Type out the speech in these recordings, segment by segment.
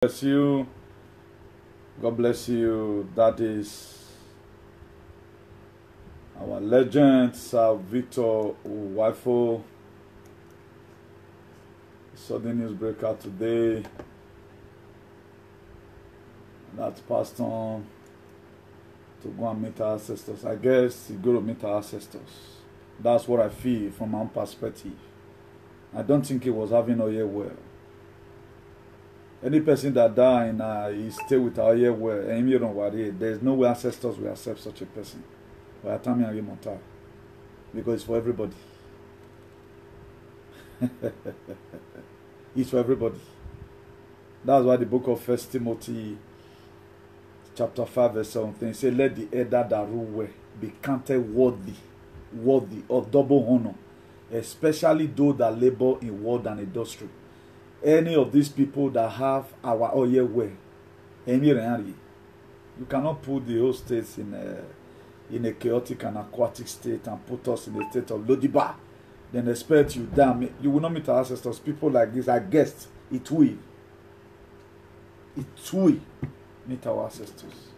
Bless you. God bless you. That is our legend, Sir Victor Uwaifo. Sudden newsbreaker today. That's passed on to go and meet our ancestors. I guess he go to meet our ancestors. That's what I feel from my own perspective. I don't think he was having a year well. Any person that die and he stay with our year well, and you don't worry, there's no way ancestors will accept such a person. By the time you are because it's for everybody. It's for everybody. That's why the book of First Timothy chapter 5 verse 17 says, let the elder that rule well be counted worthy of double honor, especially those that labor in word and industry. Any of these people that have our oil well, you cannot put the whole states in a chaotic and aquatic state and put us in a state of Lodiba. Then expect you damn. You will not meet our ancestors. People like this are guests. It will meet our ancestors.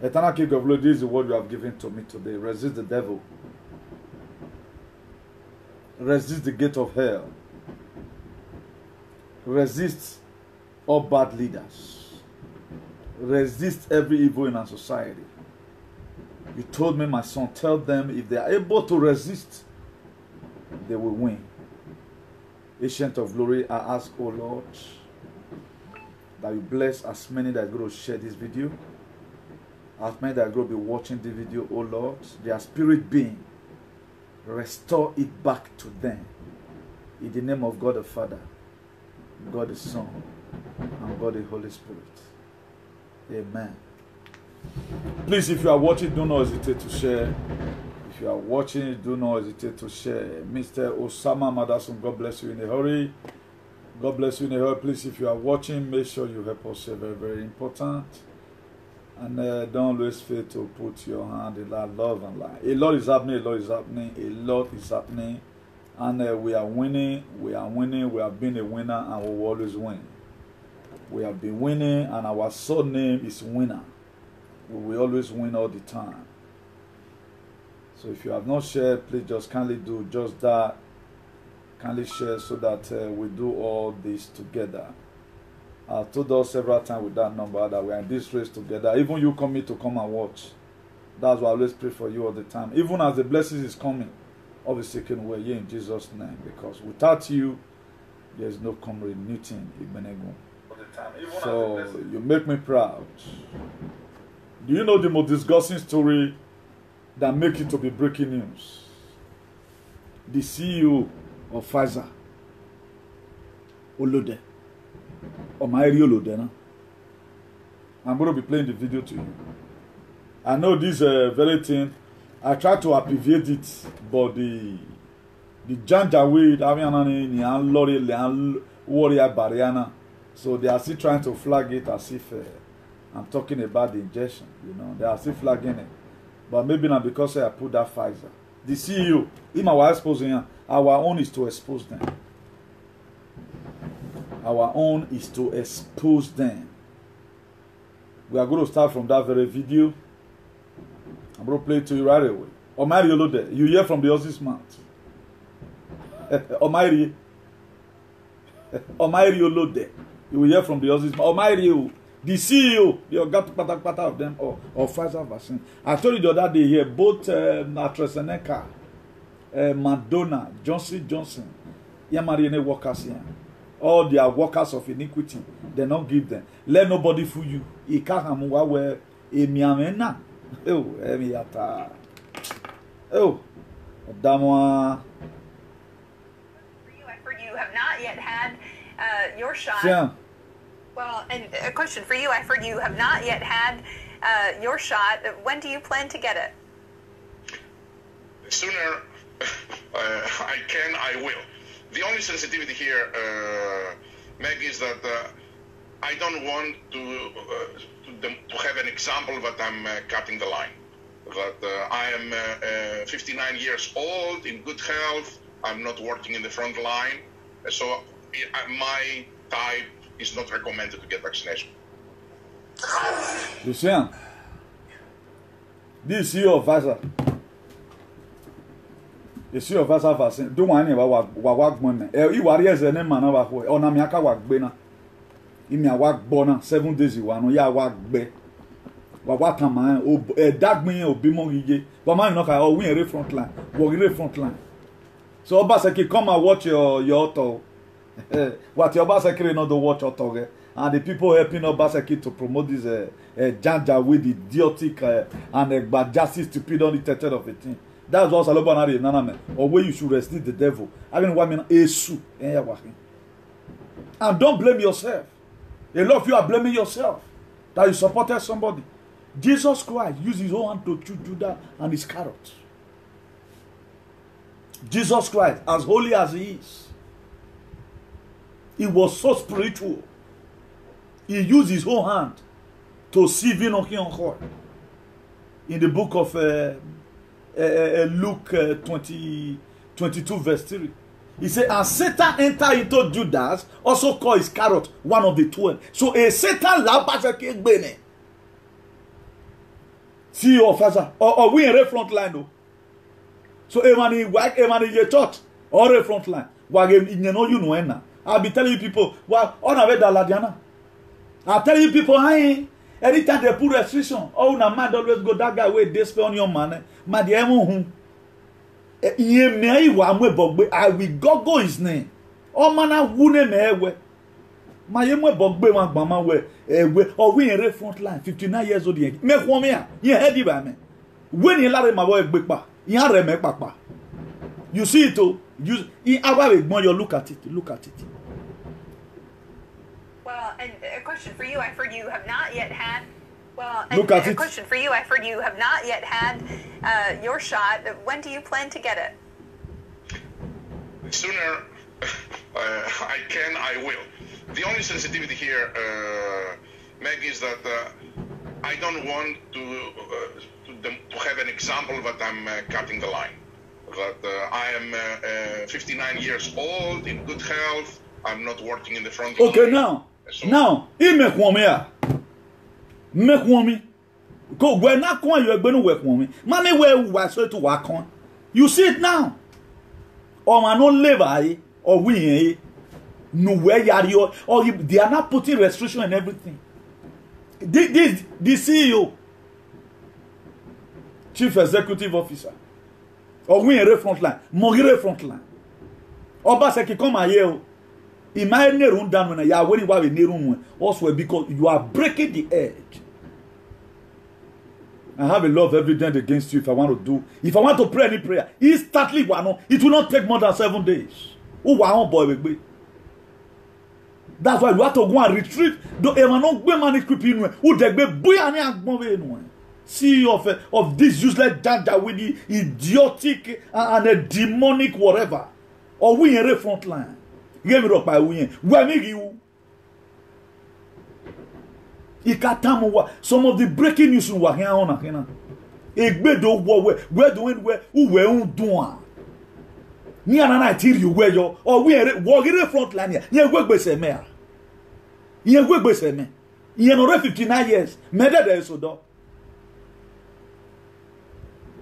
Eternal King of Lord, this is the word you have given to me today. Resist the devil. Resist the gate of hell. Resist all bad leaders. Resist every evil in our society. You told me, my son, tell them if they are able to resist, they will win. Ancient of glory, I ask, oh Lord, that you bless as many that are going to share this video, as many that are going to be watching the video, oh Lord, their spirit being, restore it back to them. In the name of God the Father, God the Son, and God the Holy Spirit. Amen. Please, if you are watching, do not hesitate to share. If you are watching, do not hesitate to share. Mr. Osama Madasun, God bless you in a hurry. God bless you in a hurry. Please, if you are watching, make sure you help us share. Very, very important. And don't always fail to put your hand in that love and light. A lot is happening, a lot is happening, a lot is happening. And we are winning, we have been a winner, and we will always win. We have been winning, and our surname is winner. We will always win all the time. So if you have not shared, please just kindly do just that. Kindly share so that we do all this together. I've told us several times with that number that we are in this race together. Even you coming to come and watch. That's why I always pray for you all the time. Even as the blessings is coming, obviously can wear you in Jesus' name. Because without you, there is no comrade Newton Igbenegu. So you make me proud. Do you know the most disgusting story that make it to be breaking news? The CEO of Pfizer, Olode. Olode. I'm going to be playing the video to you. I know this very thing. I try to abbreviate it, but the Janjaweed, warrior Bariana. So they are still trying to flag it as if I'm talking about the injection. You know, they are still flagging it. But maybe not because I put that Pfizer. The CEO, him our exposing, our own is to expose them. Our own is to expose them. We are going to start from that very video. I'm going to play it to you right away. Omari Olode, you hear from the horse's mouth. Omari Olode, you will hear from the horse's mouth. Omari, the CEO, the part of them, or Pfizer vaccine. I told you the other day here, both AstraZeneca, Madonna, Johnson, Yamarine workers here. All their workers of iniquity, they don't give them. Let nobody fool you. Oh, Damoa. I heard you have not yet had your shot. Yeah. Well, and a question for you. I heard you have not yet had your shot. When do you plan to get it? Sooner I can, I will. The only sensitivity here, Meg, is that I don't want to have an example that I'm cutting the line. That I am 59 years old, in good health. I'm not working in the front line. So my type is not recommended to get vaccination. You see him? This is your Pfizer. This is your Pfizer vaccine. Don't want any wag money. You warriors and man over here. On Amiaka wag bena. Imi wag bona 7 days you want. Ya wag be. Wag kama dag me obi mo gige. But man no ka win a front line. Wag front line. So Obaseki come and watch your auto. What your Obaseki not to watch auto. And the people helping Obaseki to promote this Janja with idiotic and justice stupid on the title of a thing. That's what Salobanari Naname. Or where you should resist the devil. I mean, what mean Esu. And don't blame yourself. A lot of you are blaming yourself that you supported somebody. Jesus Christ used his own hand to choose Judah and his carrot. Jesus Christ, as holy as he is, he was so spiritual. He used his own hand to see Vinoki in the book of Luke 22 verse 3. He said, and Satan entered into Judas, also called his carrot, one of the 12. So a Satan labasake bene. See your father. Or we in the front line though. So Emani your church or the front line. I'll be telling you people, well, on a way Ladiana. I'll tell you people, hey, anytime they put restriction, oh, na man always go that guy way despair on your man. Man, the emu I will go his name. Oh man, I wouldn't me. My yemwe bogbe wan gbama we or we in front line 59 years old yen. Make one me yen heady by me. When you lare my boy gbekpa, yen re me papa. You see it oh, you in our you look at it. Well, and a question for you, I've heard you have not yet had. Well, and look at a it. question for you, I've heard you have not yet had your shot. When do you plan to get it? Sooner I can, I will. The only sensitivity here, Meg, is that I don't want to have an example that I'm cutting the line. That I am 59 years old, in good health. I'm not working in the front line. Okay, now, he make one me. Go when not going, you're going to work one me. Mommy, where was to work on? You see it now. Or man, no labor, or we, no where you are, or they are not putting restriction and everything. The CEO, Chief Executive Officer, or we in the front line, Mogire front line. Obaseki come here. Imagine run down when you are waiting while we room also because you are breaking the edge. I have a lot of evidence against you if I want to pray any prayer. Instantly, it will not take more than 7 days. Oh, boy, that's why you have to go and retreat. See of this useless janja with the idiotic and a demonic whatever. Or we in the front line. Give it up by win. Where make you? Some of the breaking news in Wahiana. Egbedo where doing where who were doing. Ni anana tell you where you or we walk in the front line here. Ye work bese me. Ye work bese me. Ye no 59 years. Me there so do.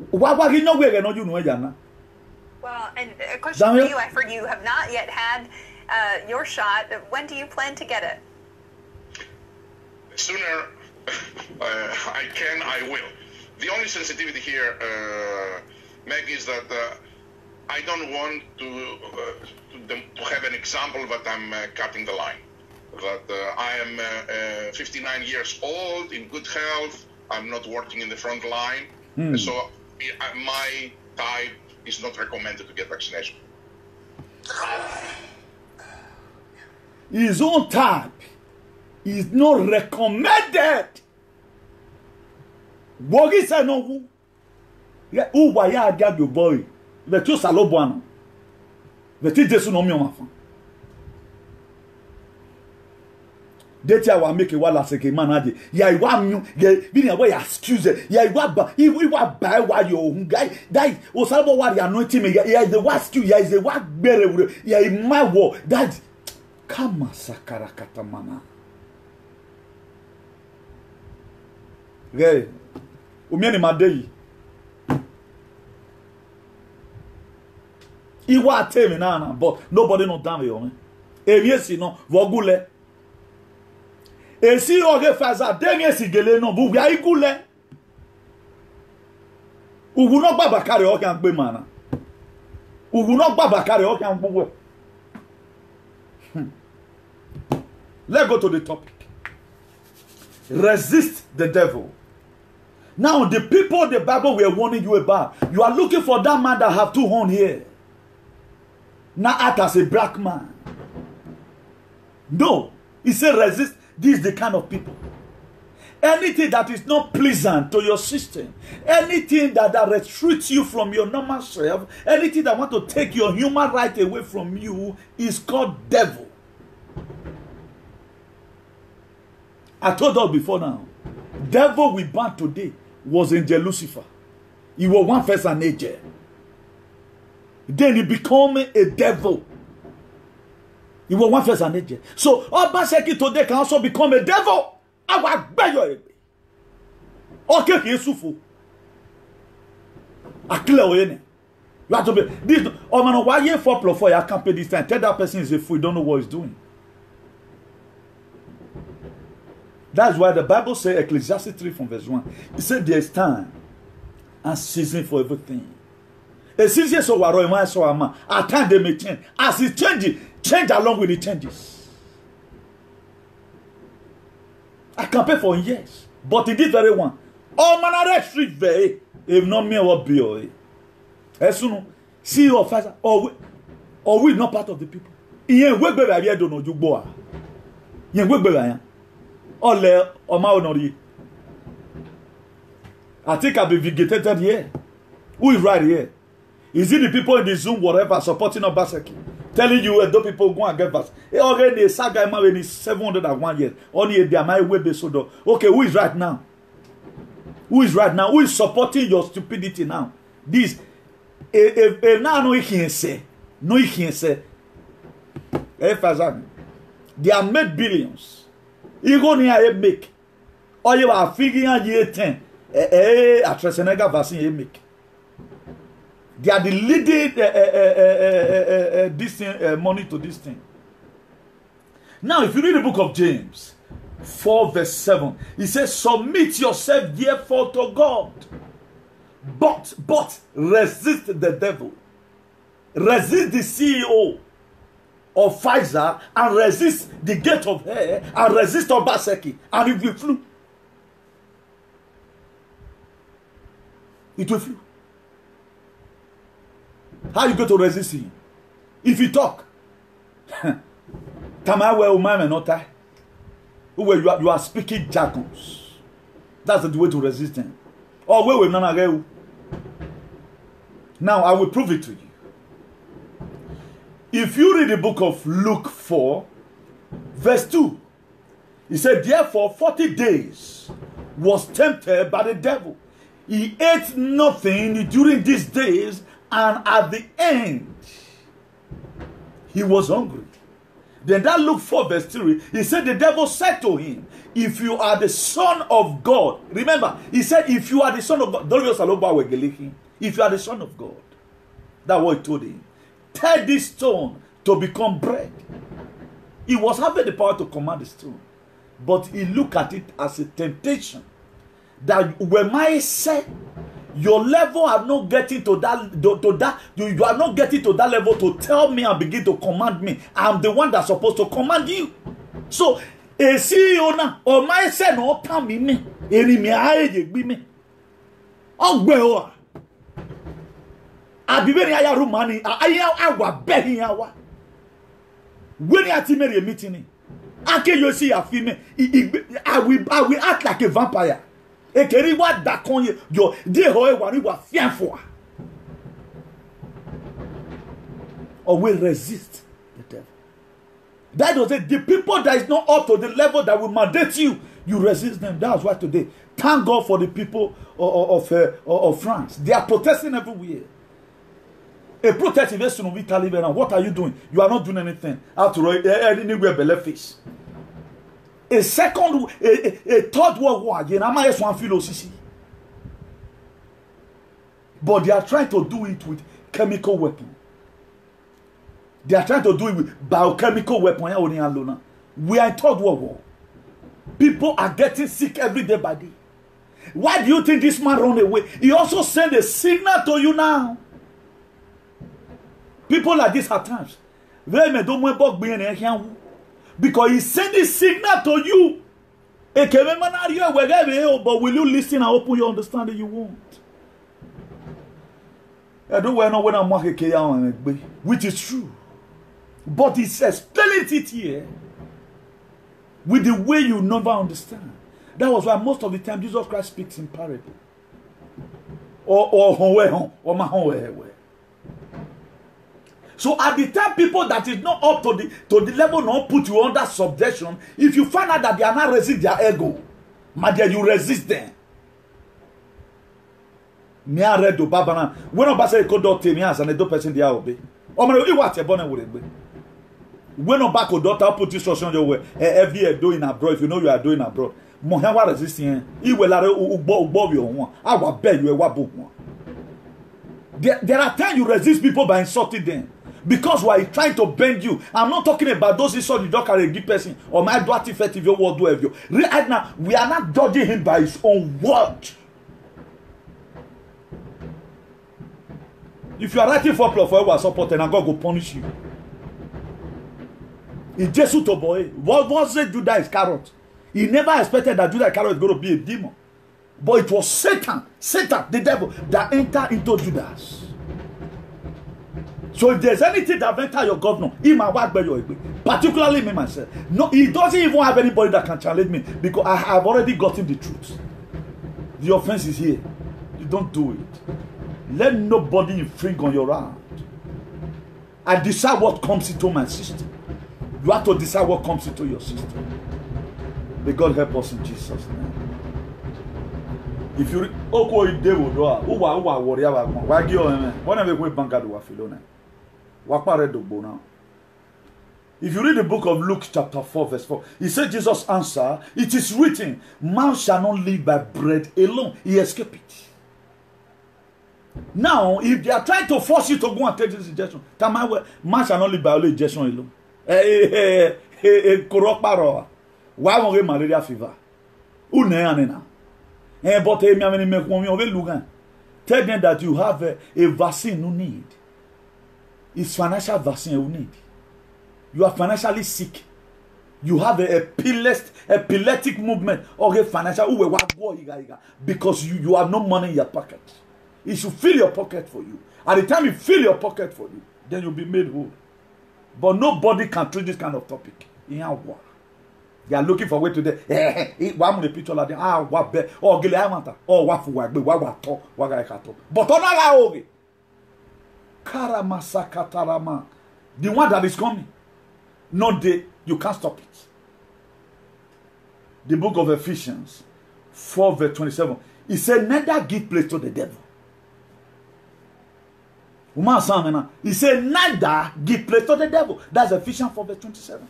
Wa gi no we no you no jana. Well, and a question for you, I've heard you have not yet had your shot. When do you plan to get it? Sooner I can, I will. The only sensitivity here, Meg, is that I don't want to have an example that I'm cutting the line. That I am 59 years old, in good health. I'm not working in the front line. So my type is not recommended to get vaccination. His own type is not recommended. Bogi said no who. Yeah, who waya get your boy. The two salobuano. The two jesu no mi o mafan. Deti awa make a wala seke manaje. Ya iwa myu. Ya bini awa ya excuse. Ya iwa ba. Iwa ba wa yo guy. That o salabo wa the anointing me. Ya is the wa excuse. Ya is the wa bere. Ya my war. That Kama sakara katamana. Hey, umieni madei. Iwa temi nana, but nobody no damn you. Emiesi no vogule. Esi oge faza denye sigele no bu ya igule. Ugu no gba bakare o kan gbe mana. Ugu no gba bakare o kan gbo. Let's go to the topic. Resist the devil. Now the people the Bible were warning you about, you are looking for that man that have 2 horns here. Now act as a black man. No. He said resist. This is the kind of people. Anything that is not pleasant to your system, anything that restricts you from your normal self, anything that want to take your human right away from you is called devil. I told us before now, devil we banned today was angel Lucifer. He was one first an angel. Then he became a devil. He was one first an angel. So Obaseki today can also become a devil. I will beg you. Okay, he is sufu. I clear you. You have to be this. Oh man, why you 4+4? I can't pay this time. Tell that person is a fool. You don't know what he's doing. That's why the Bible says, Ecclesiastes 3 from verse 1. It said there's time and season for everything. A season so at time they may change. As it changes, change along with the changes. I can pay for years, but it did very one. Oh man, I street very. If not me, what be away. As soon see your father, or we not part of the people. Yen we be I don't know you boa. Yen we be I. Ole Oma Onori. I think I'll be vegetated here. Who is right here? Is it the people in the Zoom, whatever, supporting Obaseki? Telling you those people go and get us. Already a saga when is 701 years. Only a my way besodo. Okay, who is right now? Who is right now? Who is supporting your stupidity now? This now no can say. No can say. They have made billions. You go near make. Or you are figuring year 10. At Tresenega vaccine make. They are the leading this thing, money to this thing. Now, if you read the book of James 4 verse 7, he says, submit yourself therefore to God. But resist the devil. Resist the CEO of Pfizer and resist the gate of hell and resist Obaseki. And it will flew. It will flew. How you go to resist him? If you talk, you are speaking jargons. That's the way to resist him. Or where we none. Now I will prove it to you. If you read the book of Luke 4, verse 2, he said, therefore 40 days was tempted by the devil. He ate nothing during these days, and at the end, he was hungry. Then that Luke 4 verse 3, he said the devil said to him, if you are the son of God, remember, he said if you are the son of God, if you are the son of God, that's what he told him. Tell this stone to become bread. He was having the power to command the stone, but he looked at it as a temptation. That when I say your level are not getting to that, you are not getting to that level to tell me and begin to command me. I'm the one that's supposed to command you. So a CEO now or my son or come me, any me I be me. Oh well, I be very high money. I was begging our when you are a meeting. I can you see a female. I will act like a vampire. Ekeri wa dakonye yo de hoye wani wa fianfo. Or will resist the devil. That was it. The people that is not up to the level that will mandate you, you resist them. That's why today, thank God for the people of France. They are protesting everywhere. A protest investing on Italy now. What are you doing? You are not doing anything. After all, anywhere belly fish. A third world war again. I'm just one philosophy. But they are trying to do it with chemical weapon. They are trying to do it with biochemical weapon. We are in third world war. People are getting sick every day by day. Why do you think this man run away? He also sent a signal to you now. People like this at times. Because he sent a signal to you. But will you listen and open your understanding you want? I don't know when I'm which is true. But he's explaining it here with the way you never understand. That was why most of the time Jesus Christ speaks in parable. So at the time, people that is not up to the level not put you under subjection, if you find out that they are not resist their ego, my dear, you resist them. Me I read the Babana. When I say could not tell me as an 2% they are obey. Oh my, you watch a bonnet would be. When no back daughter put instruction your way every year doing abroad, if you know you are doing abroad. Mohawa resisting, he will above your one. I will beg you a wabu one. There are times you resist people by insulting them. Because we are trying to bend you. I'm not talking about those insult you don't carry a good person or my daughter effective your word do you. Right now, we are not judging him by his own word. If you are writing for our support and God will punish you. It's Jesus to boy. What was it Judas Iscariot? He never expected that Judas Iscariot is going to be a demon. But it was Satan, the devil, that entered into Judas. So if there's anything that enter your governor, he might work by your particularly me myself. No, he doesn't even have anybody that can challenge me because I have already gotten the truth. The offense is here. You don't do it. Let nobody infringe on your right. I decide what comes into my system. You have to decide what comes into your system. May God help us in Jesus' name. If you if you read the book of Luke chapter 4 verse 4, he said Jesus answered, it is written, man shall not live by bread alone. He escaped it. Now, if they are trying to force you to go and take this injection, man shall not live by only injection alone. Why won't get malaria fever? But tell them that you have a vaccine you need. It's financial vaccine you need. You are financially sick. You have a epileptic movement or a financial because you have no money in your pocket. It should fill your pocket for you. At the time it fill your pocket for you, then you'll be made whole. But nobody can treat this kind of topic. They are looking for a way to the one the picture like what be or Gilamanta or what for but on Karamasakatarama, the one that is coming, not the you can't stop it. The book of Ephesians 4 verse 27. He said, neither give place to the devil. He said, neither give place to the devil. That's Ephesians 4 verse 27.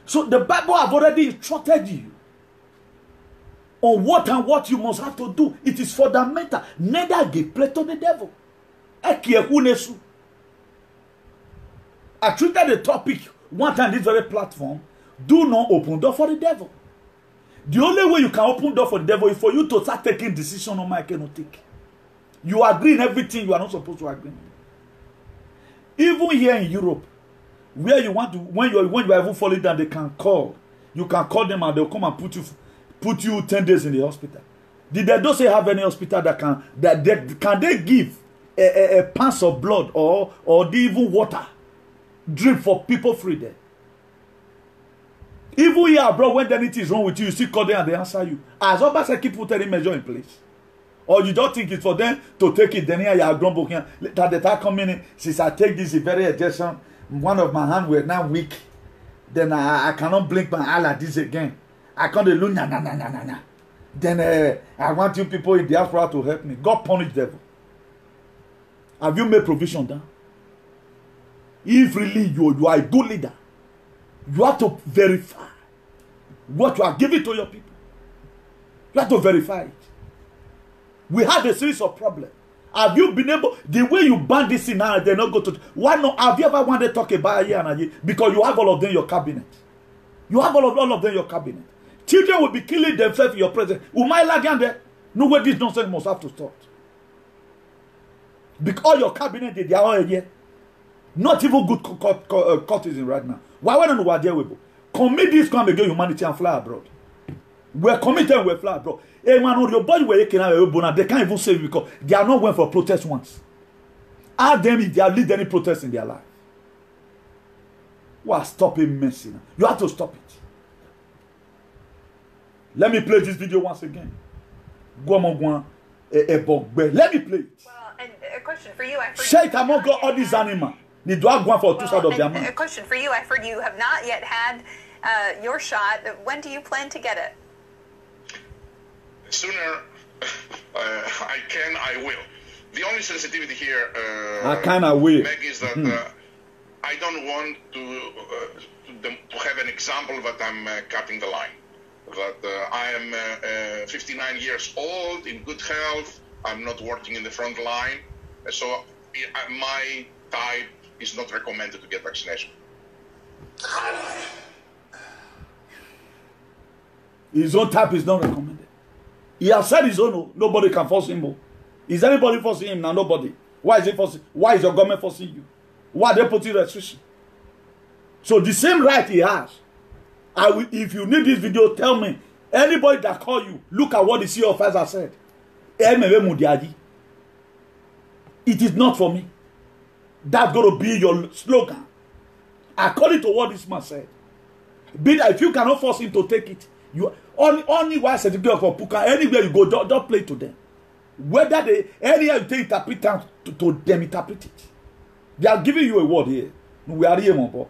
So the Bible have already instructed you on what you must have to do. It is fundamental. Neither give place to the devil. I treated the topic one time this very platform. Do not open door for the devil. The only way you can open door for the devil is for you to start taking decisions on my cannot take. You agree in everything you are not supposed to agree. Even here in Europe, where you want to, when you are even falling down, they can call. You can call them and they'll come and put you 10 days in the hospital. Did they don't say have any hospital that can they give a pants of blood or even water drink for people free there? Even here abroad, when anything is wrong with you, you still call them and they answer you. As long as I keep putting any measure in place. Or you don't think it's for them to take it, then here you are grumble here. That the time coming in, since I take this very injection, one of my hands were now weak. Then I cannot blink my eye like this again. I can't look na. Then I want you people in diaspora to help me. God punish devil. Have you made provision down? If really you are a good leader, you have to verify what you are giving to your people. You have to verify it. We have a series of problems. Have you been able, the way you ban this in now, they not go to, why not? Have you ever wanted to talk about a year and a year? Because you have all of them in your cabinet. You have all of them in your cabinet. Children will be killing themselves in your presence. No way this nonsense must have to stop. Because your cabinet, they are all a year. Not even good courtesan right now. Why don't we deal with? Commit this crime against humanity and fly abroad. We're committed and we're fly abroad. Hey man, your body were they can't even save you because they are not going for protest once. Ask them if they have lead any protest in their life. Well, stop it messing. You have to stop it. Let me play this video once again. Let me play it. Well, and a question for you. Shake among all these animals. Need to go for two sides of their mouth. A question for you. I've heard you have not yet had your shot. When do you plan to get it? Sooner I can, I will. The only sensitivity here, Meg, is that I don't want to have an example that I'm cutting the line. That I am 59 years old, in good health. I'm not working in the front line, so my type is not recommended to get vaccination. His own type is not recommended. He has said his own. Nobody can force him. Is anybody forcing him now? Nobody. Why is it forcing? Why is your government forcing you? Why are they putting restrictions? So the same right he has. If you need this video, tell me. Anybody that call you, look at what the CEO of Pfizer said. It is not for me. That's going to be your slogan. According to what this man said. Be that if you cannot force him to take it, you only one certificate for Puka. Anywhere you go, don't play to them. Whether they anywhere you take interpret to them interpret it. They are giving you a word here. We are here, my boy.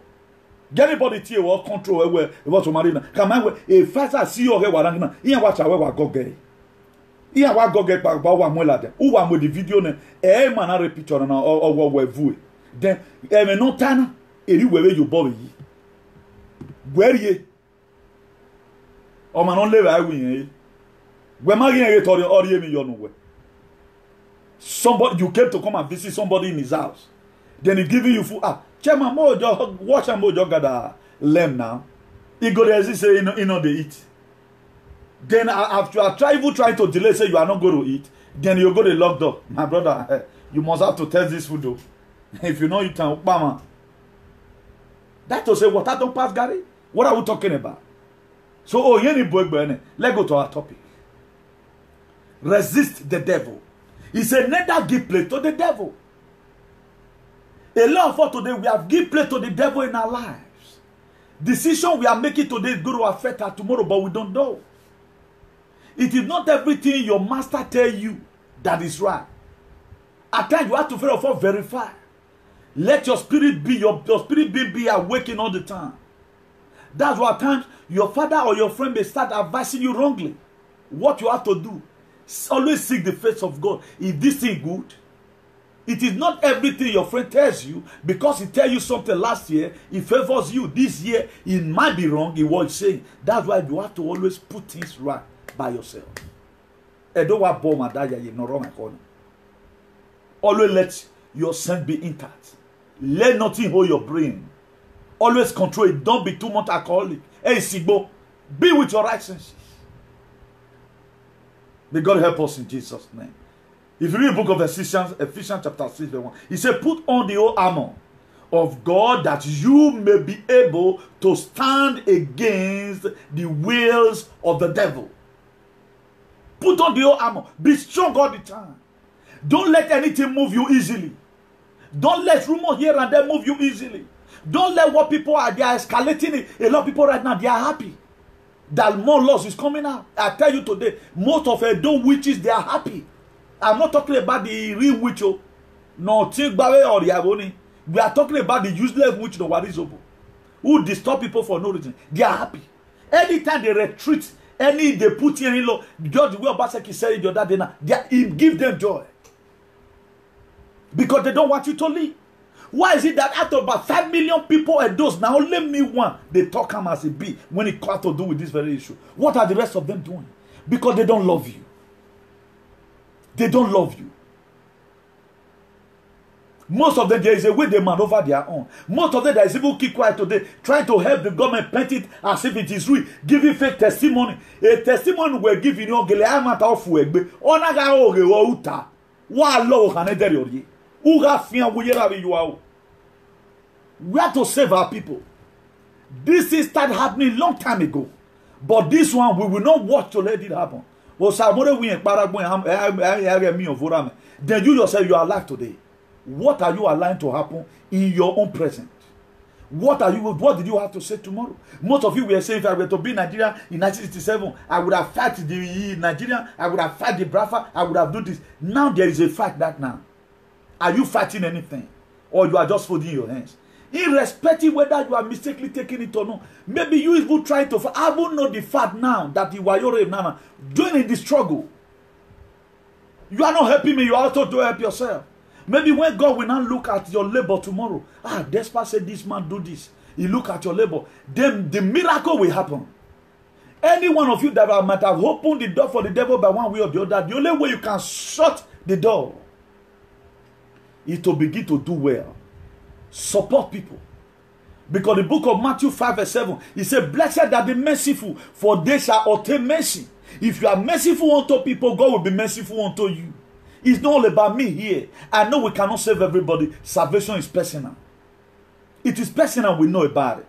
Get anybody here will control where what's marina. Come on, a Pfizer CEO here warangna. Here watch our go get. Here what go get back about one lad. Who want with the video ne? Man repeat on or what we view. Then no tana. Anywhere you boy. Where ye? O man on live I win. Where my here to or ye me you know. Somebody you came to come and visit somebody in his house. Then he giving you food. Chairman Mojo watch and Mojo got lamb now. He go there say you know they eat. Then after I trying to delay say you are not going to eat. Then you go to locked up. My brother, you must have to test this food though. If you know you can Obama. That to say what I don't pass Gary. What are we talking about? So let's go to our topic. Resist the devil. He said, never give place to the devil. A lot of us today, we have given place to the devil in our lives. Decision we are making today is going to affect us tomorrow, but we don't know. It is not everything your master tells you that is right. At times, you have to first of all verify. Let your spirit be, your spirit be awakened all the time. That's why at times, your father or your friend may start advising you wrongly. What you have to do. Always seek the face of God. Is this thing good? It is not everything your friend tells you because he tells you something last year, he favors you. This year, it might be wrong in what he's saying. That's why you have to always put things right by yourself. Always let your sense be intact. Let nothing hold your brain. Always control it. Don't be too much alcoholic. Hey, Sigbo, be with your right senses. May God help us in Jesus' name. If you read the book of Ephesians chapter 6, verse 1, he said, put on the whole armor of God that you may be able to stand against the wills of the devil. Put on the whole armor. Be strong all the time. Don't let anything move you easily. Don't let rumor here and there move you easily. Don't let what people are, they are escalating it. A lot of people right now, they are happy that more loss is coming out. I tell you today, most of those witches, they are happy. I'm not talking about the real witch. No, Tigbawe or Yaboni. We are talking about the useless witch, the Warizobo, who disturb people for no reason. They are happy. Anytime they retreat, they put in law, just the way Obaseki said it the other day, it gives them joy. Because they don't want you to leave. Why is it that out of about 5 million people and those now only me one, they talk him as a bee when it has to do with this very issue? What are the rest of them doing? Because they don't love you. They don't love you. Most of them, there is a way they maneuver their own. Most of them, there is even keep quiet today, trying to help the government paint it as if it is real, giving fake testimony. A testimony will give you no gele amata ofu egbe. Onaga oge wo uta. Wa lo kanederi ori. Uga fian wuyera bi yuao. We have to save our people. This thing started happening long time ago. But this one, we will not watch to let it happen. Then you yourself, you are alive today. What are you allowing to happen in your own present? What did you have to say tomorrow? Most of you were saying, if I were to be in Nigeria in 1967, I would have fought the Nigeria, I would have fought the Biafra, I would have done this. Now there is a fight that now. Are you fighting anything? Or you are just folding your hands? Irrespective whether you are mistakenly taking it or not. Maybe you even trying to fight. I will know the fact now that you are your doing the struggle. You are not helping me, you also don't help yourself. Maybe when God will not look at your labor tomorrow, Despot said this man do this. He look at your labor. Then the miracle will happen. Any one of you that might have opened the door for the devil by one way or the other, the only way you can shut the door is to begin to do well. Support people. Because the book of Matthew 5 verse 7, he said, blessed are the merciful, for they shall obtain mercy. If you are merciful unto people, God will be merciful unto you. It's not all about me here. I know we cannot save everybody. Salvation is personal. It is personal, we know about it.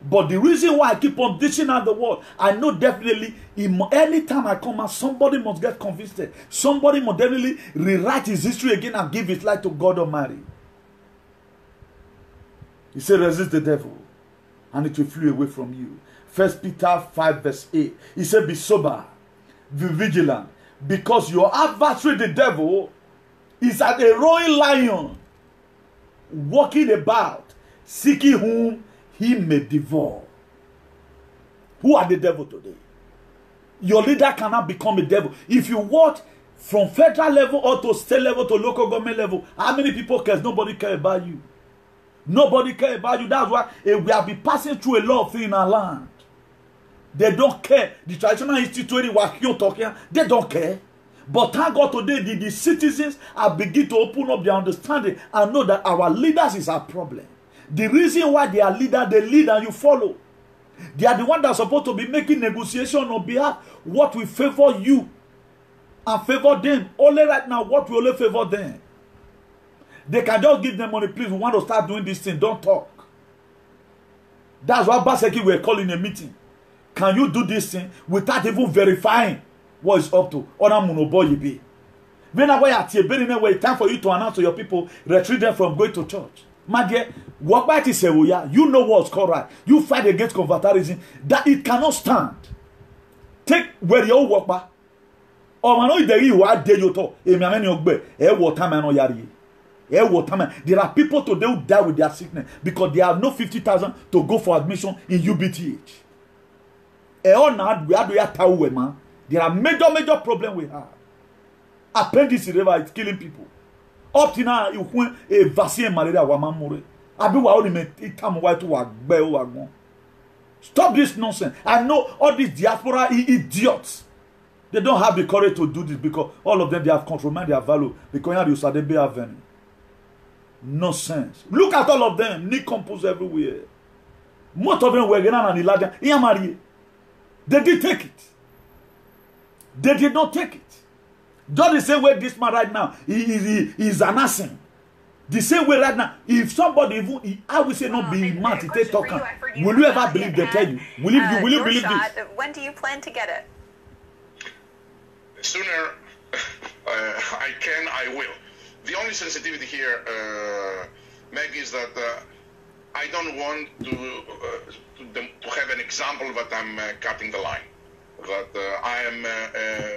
But the reason why I keep on dishing out the word, I know definitely, anytime I come out, somebody must get convicted. Somebody must definitely rewrite his history again and give his life to God Almighty. He said, resist the devil, and it will flee away from you. 1 Peter 5 verse 8. He said, be sober, be vigilant, because your adversary, the devil, is like a roaring lion, walking about, seeking whom he may devour. Who are the devil today? Your leader cannot become a devil. If you watch from federal level or to state level to local government level, how many people cares? Nobody cares about you. Nobody cares about you. That's why we have been passing through a lot of things in our land. They don't care. The traditional institute, they don't care. But thank God today, the citizens are beginning to open up their understanding and know that our leaders is our problem. The reason why they are leaders, they lead and you follow. They are the ones that are supposed to be making negotiation on behalf what will favor you and favor them. Only right now, what will only favor them. They can just give them money. Please, we want to start doing this thing. Don't talk. That's why Baseki were calling a meeting. Can you do this thing without even verifying what is up to? When it's time for you to announce to your people, retreat them from going to church. My dear, walk back to Sewoya. You know what's correct. You fight against converterism that it cannot stand. Take where you walk back. Or man, there you are there you talk. There are people today who die with their sickness because they have no 50,000 to go for admission in UBTH. There are major problems we have. Appendix river is killing people. Up to now, you want a vaccine malaria wamamure. Stop this nonsense. I know all these diaspora idiots. They don't have the courage to do this because all of them they have compromised their value because you said they have nonsense. Look at all of them. Knee composed everywhere. Most of them were Genan and Elijah. They did take it. They did not take it. Just the same way this man right now is an assassin. The same way right now, if somebody even, I will say not be mad to take talk. Will you ever believe they tell you? Will you believe this? When do you plan to get it? Sooner I will. The only sensitivity here, Meg, is that I don't want to have an example that I'm cutting the line. That I am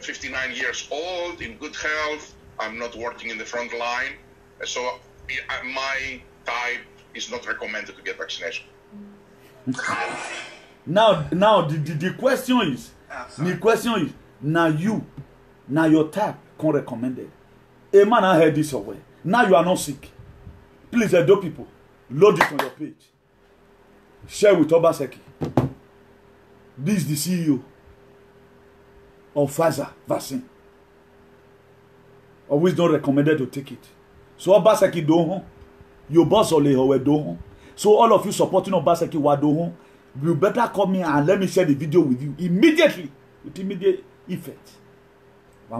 59 years old, in good health, I'm not working in the front line, so my type is not recommended to get vaccination. Now the question is, now your type can recommend it. A man I heard this away. Now you are not sick. Please, Edo people, load it on your page. Share with Obaseki. This is the CEO of Pfizer vaccine. Always not recommended to take it. So Obaseki do home. Your boss or leho do home. So all of you supporting Obaseki wa do home. You better come here and let me share the video with you immediately, with immediate effect. For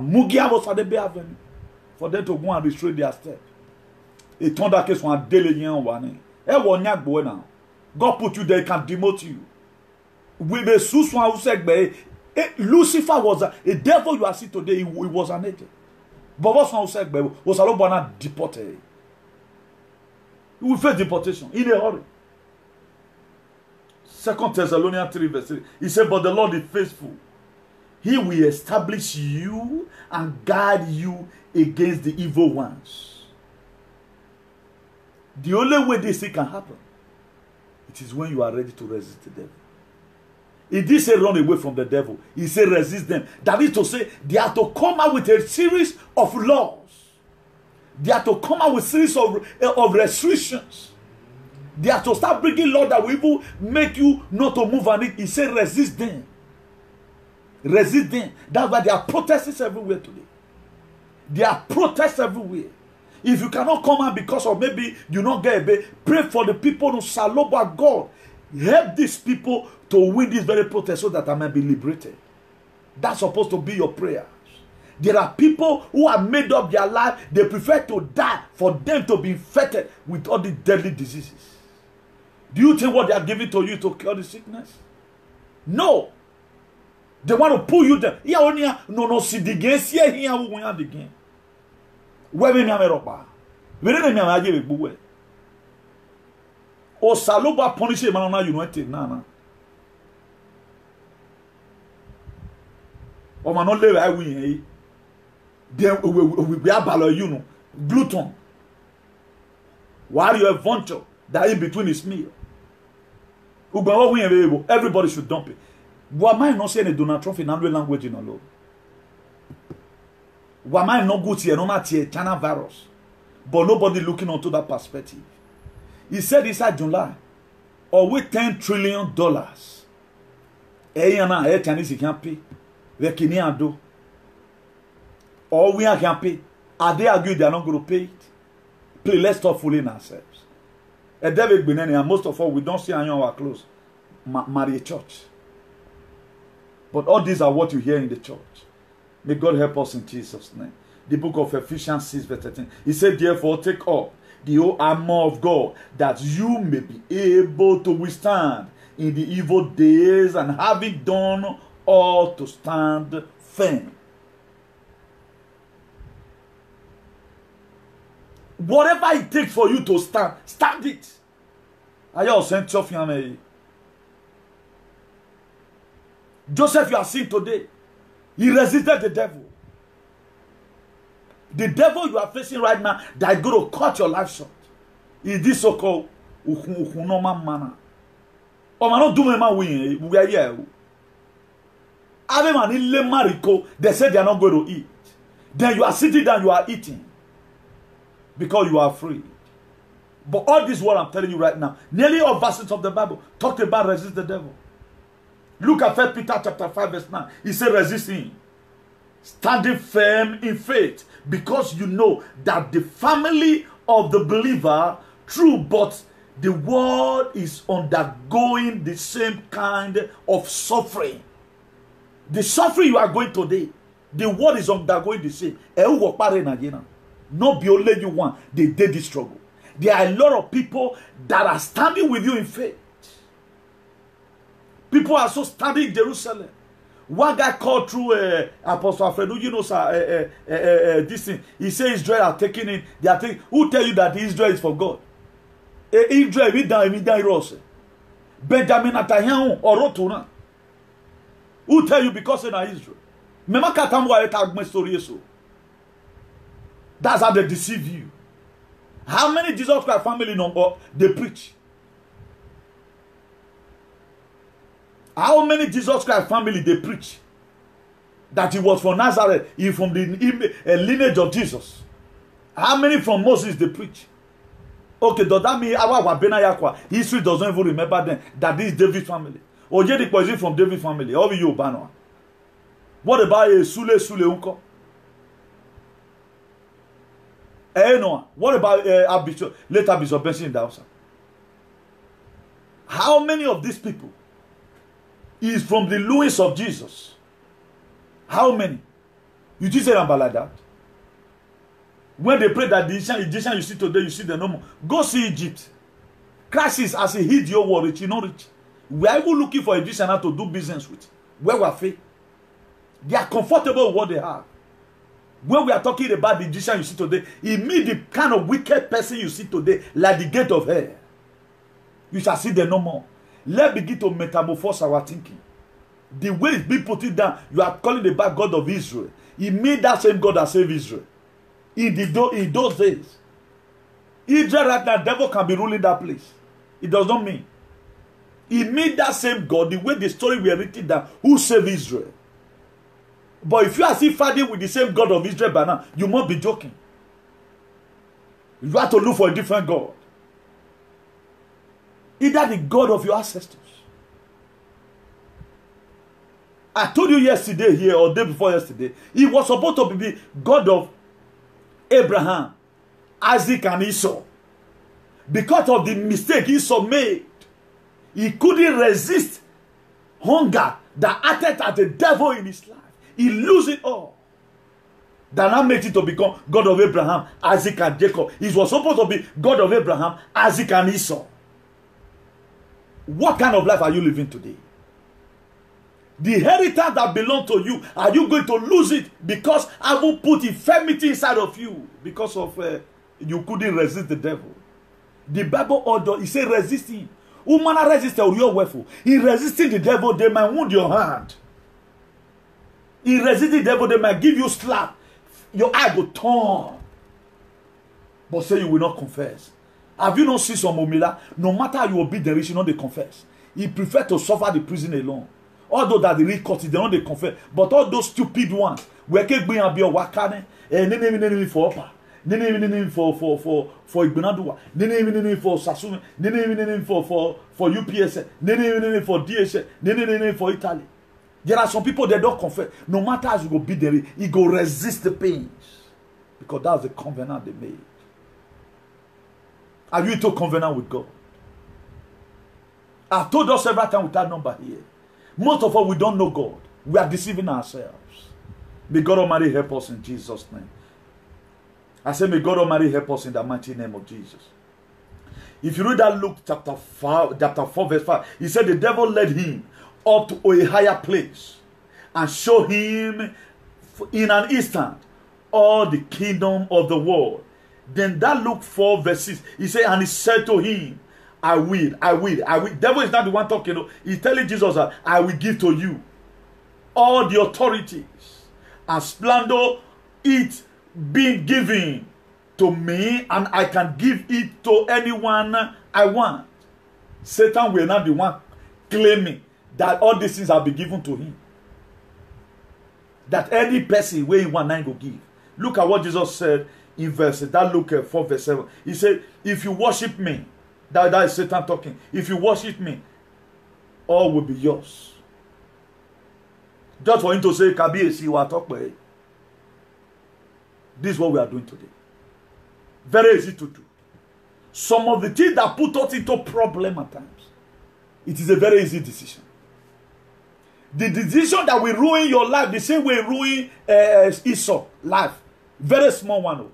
them to go and restrain their step. A thunder case one daily one. God put you there, he can demote you. With the Suswan who said, Lucifer was a devil you are seeing today, he was an angel. But what's one who said, was a lot deported. He will face deportation in a hurry. 2 Thessalonians 3 verse 3. He said, but the Lord is faithful. He will establish you and guard you against the evil ones. The only way this thing can happen, it is when you are ready to resist the devil. He did say run away from the devil. He said resist them. That is to say, they have to come out with a series of laws. They have to come out with a series of restrictions. They have to start bringing laws that will even make you not to move on it. He said resist them. Resist them. That's why there are protests everywhere today. There are protests everywhere. If you cannot come out because of maybe you not get a bit, pray for the people who saloba God. Help these people to win this very protest so that I may be liberated. That's supposed to be your prayers. There are people who have made up their life. They prefer to die for them to be infected with all the deadly diseases. Do you think what they are giving to you to cure the sickness? No. They want to pull you down. No, see the game. See here, we want the game. Where we are roba. We don't know how to do it. O saloba punish him na united na. O man no live I win. Then we be abalo you know. Glutton. While you have vulture that in between his meal. Everybody should dump it. Why am I not saying a Donald Trump in Andrew language in a law? Why am I not good here? No matter China virus. But nobody looking onto that perspective. He said inside July, or with $10 trillion. Chinese can pay. The Kenyan do. Or we can pay. Are they arguing they are not going to pay it? Please, let's stop fooling ourselves. And David Beneni, and most of all, we don't see any of our clothes. Marry a church. But all these are what you hear in the church. May God help us in Jesus' name. The book of Ephesians 6 verse 13. He said, therefore, take up the whole armor of God, that you may be able to withstand in the evil days, and having done all to stand firm. Whatever it takes for you to stand, stand it. Are you sent off your me? Joseph, you are seeing today. He resisted the devil. The devil you are facing right now that is going to cut your life short is this so-called ukunoma manner. Or man not do me man we are here. They said they are not going to eat. Then you are sitting down, you are eating. Because you are afraid. But all this what I'm telling you right now, nearly all verses of the Bible talk about resist the devil. Look at 1 Peter chapter 5 verse 9. He said resist him. Standing firm in faith, because you know that the family of the believer, true, but the world is undergoing the same kind of suffering. The suffering you are going today, the world is undergoing the same. Not be only you one, they did the struggle. There are a lot of people that are standing with you in faith. People are so standing in Jerusalem. One guy called through Apostle Alfredo, you know, sir, this thing. He said Israel are taking it. They are taking. Who tell you that Israel is for God? Israel, we down Rose. Benjamin Netanyahu or Rotuna. Who tell you because in Israel? Mema katamwa etagme story so. That's how they deceive you. How many Jesus Christ family number they preach? How many Jesus Christ family they preach? That he was from Nazareth, he from the lineage of Jesus. How many from Moses they preach? Okay, does that mean our Benayakwa history doesn't even remember them that this is David's family? Or Jedi is from David's family? Or you Obano? What about Sule Unko? No. What about Bishop, later Bishop Benson in Dawson? How many of these people is from the Louis of Jesus? How many? You just say about like that? When they pray that the Egyptian you see today, you see the no more. Go see Egypt. Crisis as he hid your war, rich, you know rich. We are even looking for Egyptian to do business with. Where we are faith. They are comfortable with what they have. When we are talking about the Egyptian you see today, it means the kind of wicked person you see today, like the gate of hell. You shall see them no more. Let's begin to metamorphose our thinking. The way it's been put it down, you are calling the back God of Israel. He made that same God that saved Israel. In those days, Israel right now, devil can be ruling that place. It does not mean. He made that same God, the way the story we are written down, who saved Israel. But if you are still fighting with the same God of Israel by now, you must be joking. You have to look for a different God. Either the God of your ancestors. I told you yesterday here or day before yesterday, he was supposed to be God of Abraham, Isaac, and Esau. Because of the mistake Esau made, he couldn't resist hunger that acted as the devil in his life. He loses it all. That now makes it to become God of Abraham, Isaac, and Jacob. He was supposed to be God of Abraham, Isaac, and Esau. What kind of life are you living today? The inheritance that belongs to you, are you going to lose it because I will put infirmity inside of you because of you couldn't resist the devil? The Bible order, he said resist him. Woman resist your weapon. In resisting the devil, they might wound your hand. In resisting the devil, they might give you slap. Your eye will turn. But say you will not confess. Have you not seen some Omila? No matter how you obey the rich, you know they confess. He prefer to suffer the prison alone. Although that the real court, they don't they confess. But all those stupid ones, where can be a wakane, nene for upper, nene for Igbinadua, nene for Sassume, nene for UPS, nene for DHS, nene for Italy. There are some people that don't confess. No matter how you go be there, he go resist the pains. Because that's the covenant they made. Are you into covenant with God? I've told us several times with that number here. Most of us, we don't know God. We are deceiving ourselves. May God Almighty help us in Jesus' name. I say, may God Almighty help us in the mighty name of Jesus. If you read that Luke chapter 4, verse 5, he said the devil led him up to a higher place and showed him in an instant all the kingdom of the world. Then that Luke 4 verse 6, he said, and he said to him, I will. Devil is not the one talking. He's telling Jesus that I will give to you all the authorities and splendor, it being given to me, and I can give it to anyone I want. Satan will not be one claiming that all these things have been given to him. That any person where he want nine go give. Look at what Jesus said in verse that Luke 4 verse 7. He said, if you worship me, that is Satan talking. If you worship me, all will be yours. Just for him to say, Kabiyesi, we are talking. This is what we are doing today. Very easy to do. Some of the things that put us into problem at times, it is a very easy decision. The decision that will ruin your life, the same way ruin Esau life. Very small one.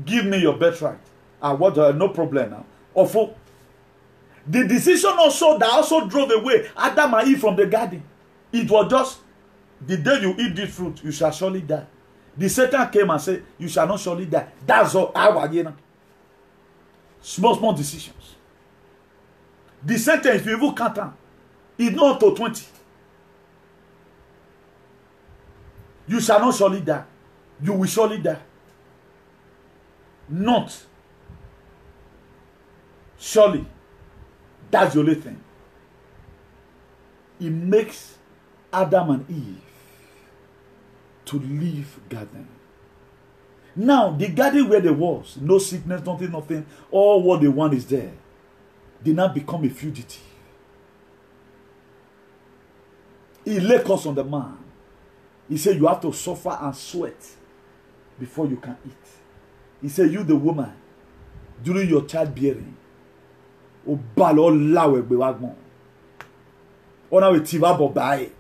Give me your birthright. No problem now. Ofo. The decision also that also drove away Adam and Eve from the garden. It was just the day you eat this fruit, you shall surely die. The Satan came and said, you shall not surely die. That's all. Small decisions. The sentence, if you even count on, is not to 20. You shall not surely die. You will surely die. Not. Surely. That's the only thing. It makes Adam and Eve to leave garden. Now, the garden where they was, no sickness, nothing, all what they want is there. They now become a fugitive. He laid curse on the man. He said, you have to suffer and sweat before you can eat. He said, you the woman, during your childbearing, o balo lawe gbe wagmo. Ona we tiva bo bae.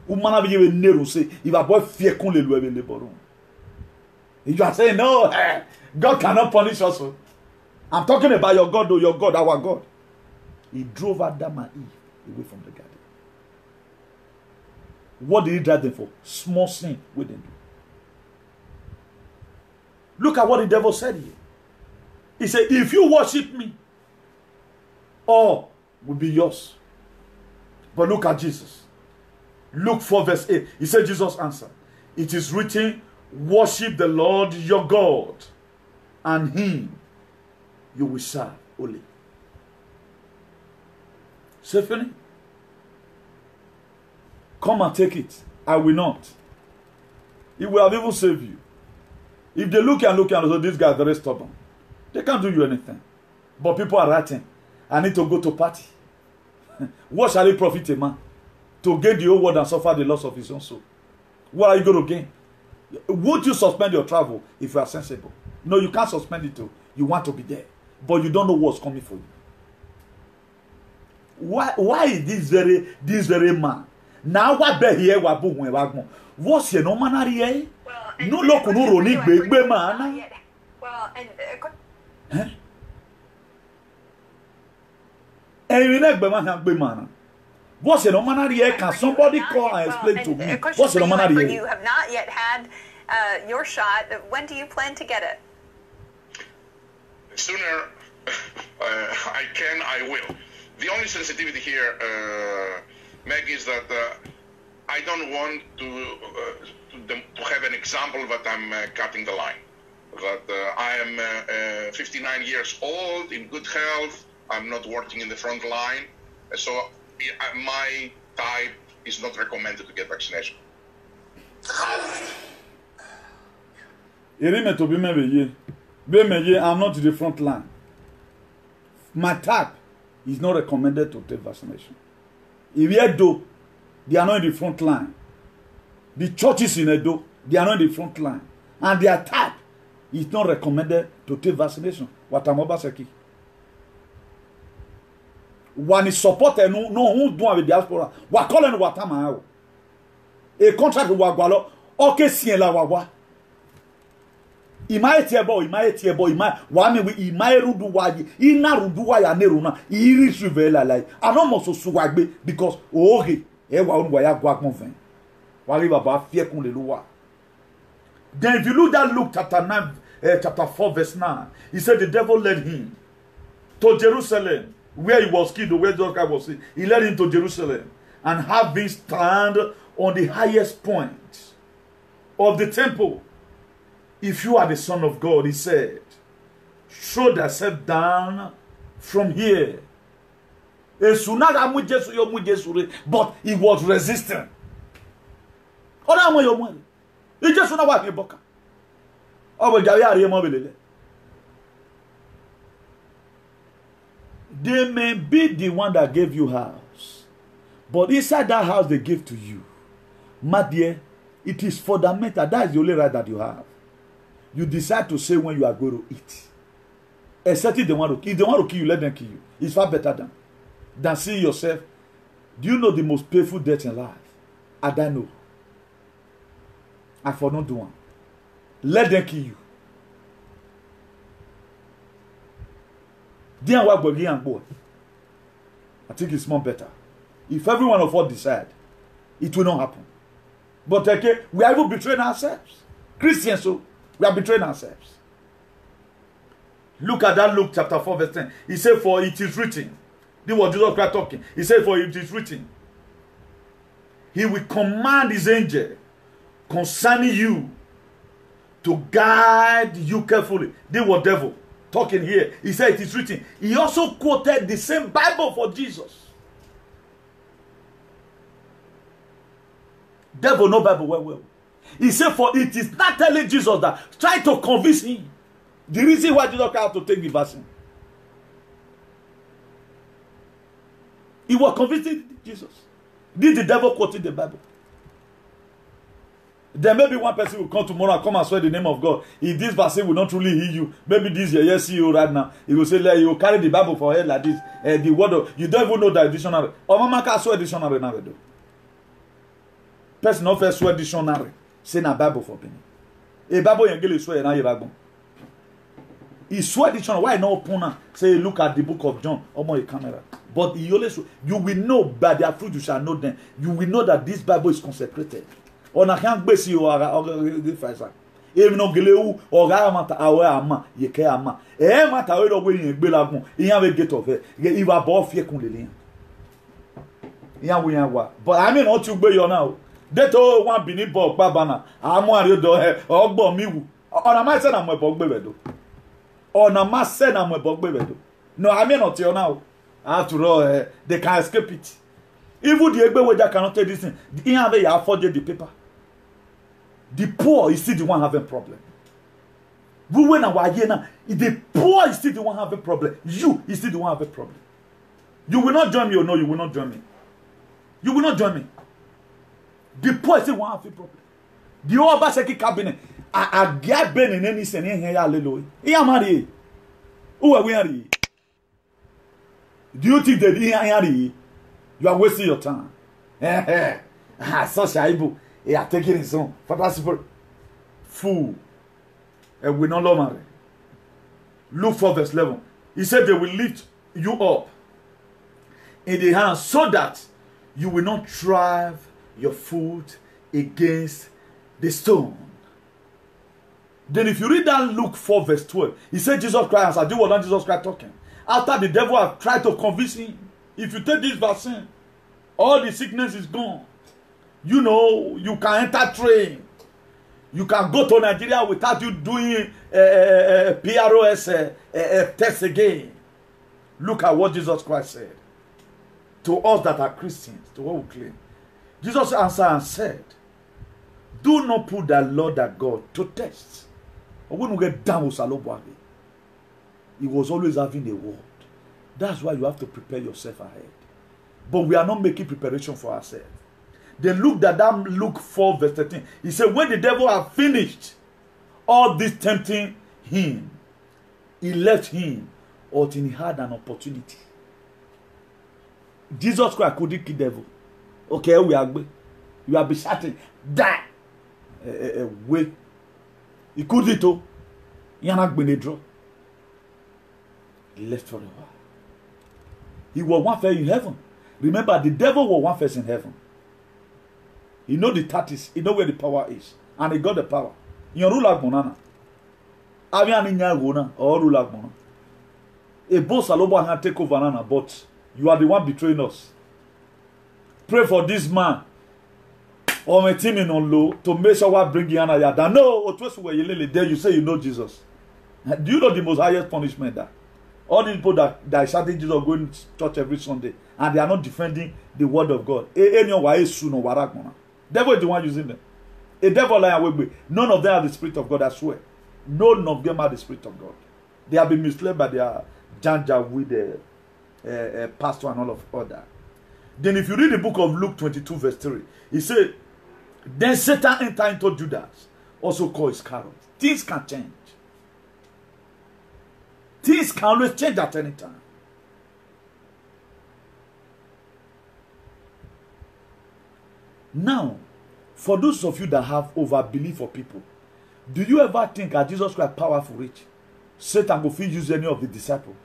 O mana bi we neru say, if a boy fear kon le lu ebe le boron. You are saying, no, God cannot punish us. I'm talking about your God, your God, our God. He drove Adam and Eve away from the garden. What did he drive them for? Small sin within them. Look at what the devil said here. He said, if you worship me, all will be yours. But look at Jesus. Luke 4 verse 8. He said, Jesus answered, it is written, worship the Lord your God, and him you will serve only. Stephanie, come and take it. I will not. He will have even saved you. If they look and so this guy is very stubborn, they can't do you anything. But people are writing, I need to go to party. What shall it profit a man to gain the whole world and suffer the loss of his own soul? What are you going to gain? Would you suspend your travel if you are sensible? No, you can't suspend it too. You want to be there, but you don't know what's coming for you. Why is this very man? Now what be here wa bu wen wa gbon. What's your no man here? No look no roni gbe man. Well, and what's your no man here? Can somebody call and explain to me? What's your no man here? You have not yet had your shot. When do you plan to get it? Sooner I can, I will. The only sensitivity here, Meg, is that I don't want to have an example that I'm cutting the line. That I am 59 years old, in good health, I'm not working in the front line, so my type is not recommended to get vaccination. I'm not in the front line. My type is not recommended to take vaccination. If Edo, they are not in the front line. The churches in Edo, they are not in the front line. And their type is not recommended to take vaccination. Watamoba Seki. When is supported, no who do with diaspora. Wakolen Watama. A contract with Wagwalo, okay, Sien la Wawa. Imaye tiebo, wame we imaye ruduwaji, ina ruduwaya neruna, iri shuvela lai. Anomo so suwagbe because ohe ewa unwaya gwak monfen. Wali baba fie kun leluwa. Then if you look at Luke chapter 4 verse 9, he said the devil led him to Jerusalem, where he was killed, where Jesus Christ was. He led him to Jerusalem and having stand on the highest point of the temple. If you are the Son of God, he said, throw thyself down from here. But he was resistant. They may be the one that gave you house, but inside that house they give to you. My dear, it is fundamental. That is the only right that you have. You decide to say when you are going to eat. Except if they want to kill you, let them kill you. It's far better than seeing yourself. Do you know the most painful death in life? I don't know. I for not do one. Let them kill you. Dear what boy. I think it's more better. If every one of us decide, it will not happen. But okay, we are even betraying ourselves. Christians, so we are betraying ourselves. Look at that Luke chapter 4 verse 10. He said, for it is written. This was Jesus Christ talking. He said, for it is written. He will command his angel concerning you to guide you carefully. This was devil talking here. He said it is written. He also quoted the same Bible for Jesus. Devil no Bible well. He said, for it is not telling Jesus that, try to convince him. The reason why Jesus had to take the vaccine. He was convincing Jesus. Did the devil quote in the Bible? There may be one person who will come tomorrow and come and swear the name of God. If this vaccine will not truly heal you, maybe this your CEO right now, he will say, like, you will carry the Bible for head like this. The word of, you don't even know the dictionary. Or mama can swear dictionary now. Person not first swear dictionary. Say na Bible for me. A Bible you get swear na Bible. He swear dictionary. Why not open? Say look at the book of John. Omo a camera. But he always, you will know by their fruit you shall know them. You will know that this Bible is consecrated. On a can't be see or even no geleu or ramata our ama, ye care ama. Mata we don't win in Belagon. You have a get of it. You are both here. But I mean, not to be you now. That all one beneath Bob Babana. I'm one you do or bomb you. On a master, I'm a bog bebedo. On a master, I'm a bog bebedo. No, I mean, not you now. After all, they can't escape it. Even the Egbe cannot tell this thing. They have afforded the paper. The poor is still the one having problem. We went away now. The poor is still the one having problem. You is still the one having problem. You will not join me or no, you will not join me. You will not join me. The poor is still the one having problem. The Obaseki cabinet. I get Ben in any sense here. Hallelujah. Marry. Who are we? Do you think that you are wasting your time? Such a he are taking his own. Fantastic fool. And we no longer marry. Luke 4 verse 11. He said they will lift you up in the hand so that you will not drive your foot against the stone. Then if you read that Luke 4 verse 12, he said Jesus Christ, I do what Jesus Christ talking. After the devil have tried to convince him, if you take this vaccine, all the sickness is gone. You know, you can enter train. You can go to Nigeria without you doing PROS test again. Look at what Jesus Christ said. To us that are Christians, to what we claim. Jesus answered and said, do not put the Lord that God to test. When we get down with Salobwagi, he was always having a word. That's why you have to prepare yourself ahead. But we are not making preparation for ourselves. Then look at that Luke 4 verse 13. He said, when the devil had finished all this tempting him, he left him until he had an opportunity. Jesus Christ couldn't kill the devil. Okay, we are good. You are be shouting, die. Wait. He couldn't do. He had not been a draw. He left for a while. He was one face in heaven. Remember, the devil was one face in heaven. He know the tactics. He know where the power is. And he got the power. You rule like Monana. Avian in Yagona or rule like Monana. A boss Salobo can take over Nana, but you are the one betraying us. Pray for this man. Or my team in on low to make sure what bring Yana Yada. No, there you say you know Jesus. Do you know the most highest punishment that? All these people that are shouting Jesus going to church every Sunday and they are not defending the word of God. Devil is the one using them. A devil liar will be. None of them have the Spirit of God, I swear. None of them have the Spirit of God. They have been misled by their janja with the pastor and all of other. Then if you read the book of Luke 22 verse 3, he said, then Satan entered into Judas, also called Iscariot. Things can change. Things can always change at any time. Now, for those of you that have overbelief for people, do you ever think that Jesus Christ powerful rich? Satan will feel use any of the disciples.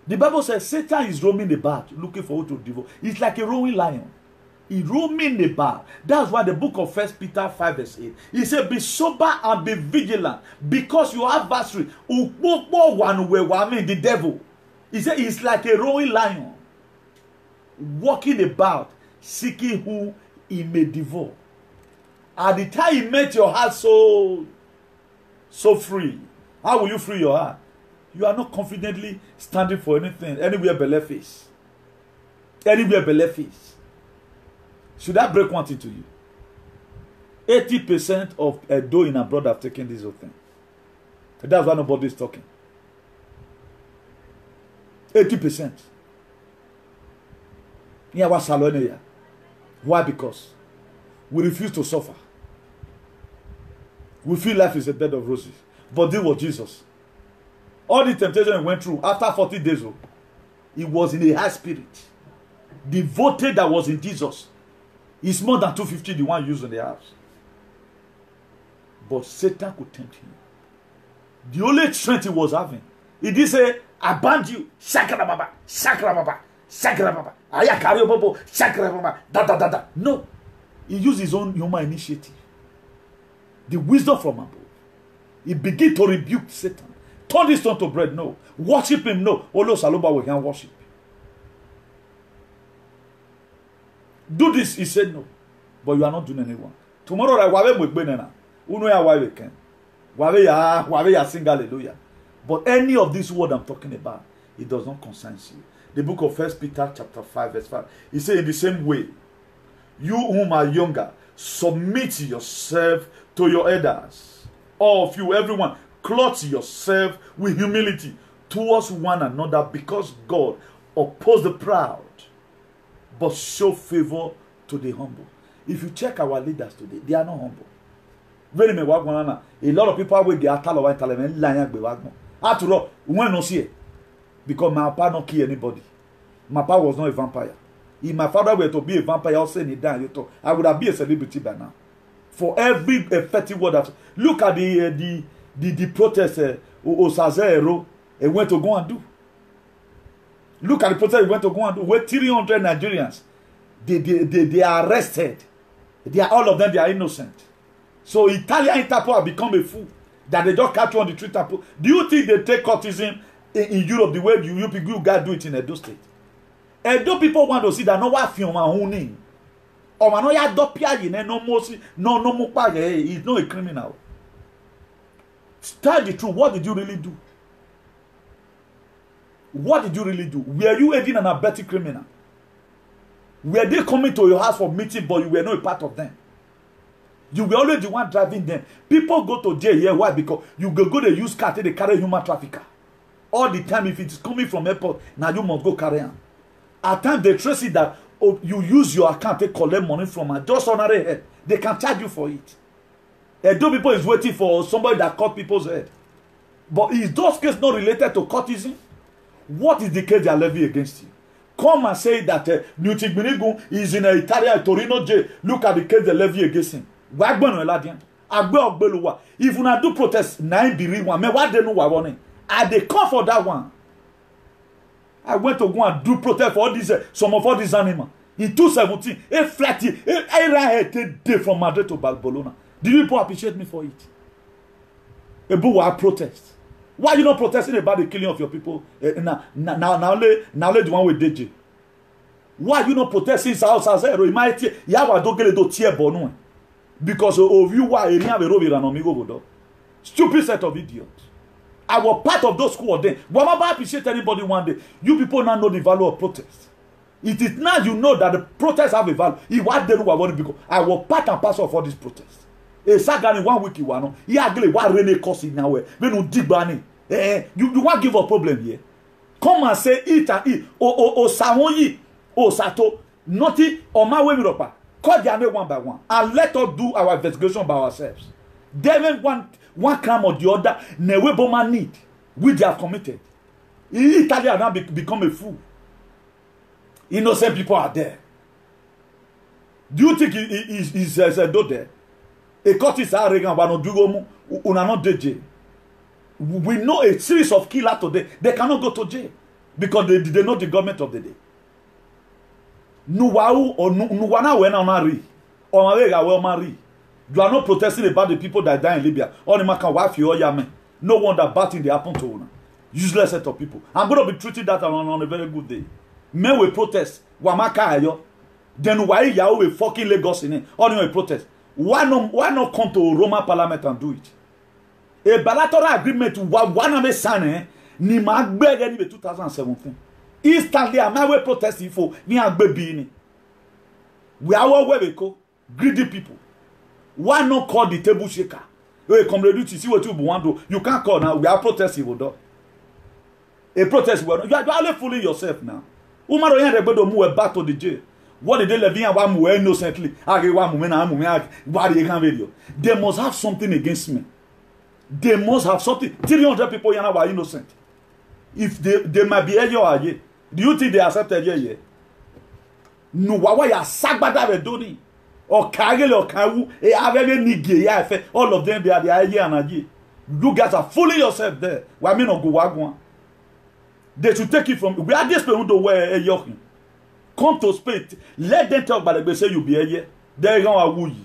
The Bible says Satan is roaming about, looking for who to devour. It's like a roaring lion. He roaming about. That's why the book of 1 Peter 5 verse 8. He said, be sober and be vigilant, because your adversary, the devil. He said, he's like a roaring lion, walking about, seeking who he may devour. At the time he made your heart so free, how will you free your heart? You are not confidently standing for anything, anywhere belay face. Anywhere belay face. Should I break one thing to you? 80% of Edo in abroad have taken this whole thing. That's why nobody is talking. 80%. Yeah, what's Salonia? Why? Because we refuse to suffer. We feel life is a bed of roses. But this was Jesus. All the temptation he went through after 40 days, he was in a high spirit. The voltage that was in Jesus is more than 250, the one used in the house. But Satan could tempt him. The only strength he was having, he did say, I banned you, Shakra Baba, Shakra Baba, Shakra Baba, Ayakario Bobo, Shakra Baba, da da da da. No. He used his own human initiative. The wisdom from above. He began to rebuke Satan. Turn this stone to bread, no. Worship him, no. Olo Saloba we can worship. Do this, he said no. But you are not doing anyone. Tomorrow, I will be benena. Uno ya why we can. Why ya sing hallelujah. But any of this word I'm talking about, it does not concern you. The book of 1 Peter chapter 5 verse 5. He said in the same way, you whom are younger, submit yourself to your elders. All of you, everyone, clothe yourself with humility towards one another, because God opposes the proud, but show favor to the humble. If you check our leaders today, they are not humble. A lot of people will get after all, when no see it, because my papa don't kill anybody. My papa was not a vampire. If my father were to be a vampire, I'll say he died. I would have been a celebrity by now. For every effective word that look at the protest Osazero went to go and do. Look at the protest he went to go and do. Where 300 Nigerians, they are arrested. They are all of them. They are innocent. So Italian Interpol have become a fool that they just catch you on the street. Do you think they take courtesan in Europe the way you guys do it in Edo State? Edo people want to see that no one film my own name. Or man, no ya dopia you no mosi no mupa. He's not a criminal. Tell the truth. What did you really do? What did you really do? Were you aiding and abetting criminal? Were they coming to your house for meeting, but you were not a part of them? You were always the one driving them. People go to jail here. Why? Because you go to use car, they carry human trafficker. All the time, if it is coming from airport, now you must go carry them. At times, they trace it that you use your account to collect money from her. Just on their head. They can charge you for it. Edo people is waiting for somebody that cut people's head. But is those cases not related to courtesan? What is the case they are levying against you? Come and say that Nutigbinigun is in an Italian Torino jail. Look at the case they levy against him. If you not do protest, nine be real one. Me what they know what one? I they come for that one. I went to go and do protest for all these some of all these animals. In 2017, a flatty, a ran day from Madrid to Barcelona. Did people appreciate me for it? A boy protest. Why are you not protesting about the killing of your people? Now the one with DJ. Why are you not protesting South Zero? Because of you why stupid set of idiots. I was part of those who were there. Why am I appreciate anybody one day? You people now know the value of protest. It is now you know that the protests have a value. Because I was part and parcel of all these protests. A second 1 week you want he agree what really cost it now. When you dig money, you want give a problem here. Come and say it and it. Samoyi, Sato, nothing on my way Europa. Call their name one by one and let us do our investigation by ourselves. Then one crime or the other, Neweboma need which they have committed. Italy have now become a fool. Innocent people are there. Do you think he's there? A court is arrogant, but no do not DJ. We know a series of killers today. They cannot go to jail because they know the government of the day. Nuwau or Nuwana when on marry or will marry. You are not protesting about the people that die in Libya. Or the Makan wife or Yamen. No wonder bad thing they happen to una. Useless set of people. I'm going to be treating that on a very good day. Men will protest. Wamaka ayo. Then why you will fucking Lagos in it? Or you will protest. Why not come to Roman Parliament and do it? A bilateral agreement one of the sign ni magbe in 2017. Instantly, I might protesting for me and baby. We are where we go. Greedy people. Why not call the table shaker? Hey, come ready to see what you want to do. You can't call now. We are protesting. A protest. You are only fooling yourself now. Umaro yan regbedo mu back to the jail. What did they leave here? Why mu innocently? They must have something against me. They must have something. 300 people here were innocent. If they might be here, do you think they accepted here? No, why ya sagbada be doni? Or kagele or kawu e avege nige ya fe. All of them they are here and here. You guys are fooling yourself there. Why me no go wagwan? They should take it from. We are this people to wear a yoke. Come to Spain. Let them talk about it. Say you be here. They going to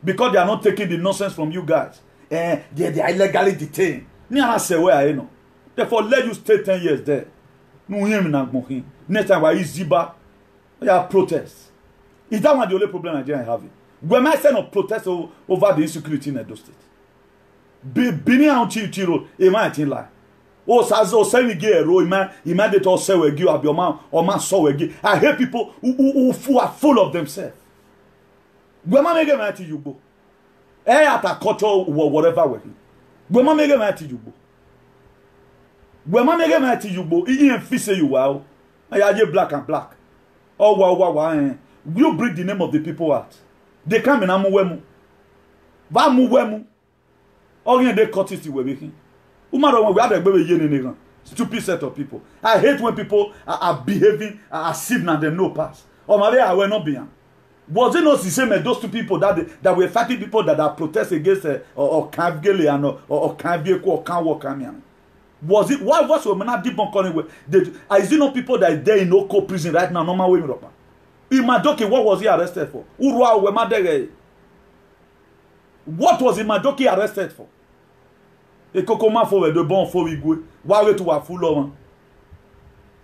because they are not taking the nonsense from you guys. They are illegally detained. Therefore, let you stay 10 years there. Next time, why is Ziba? They are protests. Is that one the only problem Nigeria having? When I say no protest over the insecurity in Edo State, Bini and Chiro, imagine lie. Oh, Sazo, say we get a row, imagine to say we give up your man or man so we give. I hate people who are full of themselves. When I make a man to you go, at a culture or whatever way. When I make a man to you go, when I make a man to you go, he ain't fist you well. I are black and black. Oh, wow. You bring the name of the people out. They come in Amuwemu. Vamuwemu. Oh, yeah, they cut it away. We had a baby stupid set of people. I hate when people are behaving as if now they know pass. Or maybe I will not be. Was it not the same as those two people that were fighting people that are protesting against or Kavgele and or Kavgeko or Kanwokamian? Was it why was we not deep on calling? Is it not people that are there in Oko prison right now? Normal way in Europe. Imadoki, what was he arrested for? Urwa Wemadere. What was Imadoki arrested for? Et comment faut de bon faut igwe wa we to wa fulo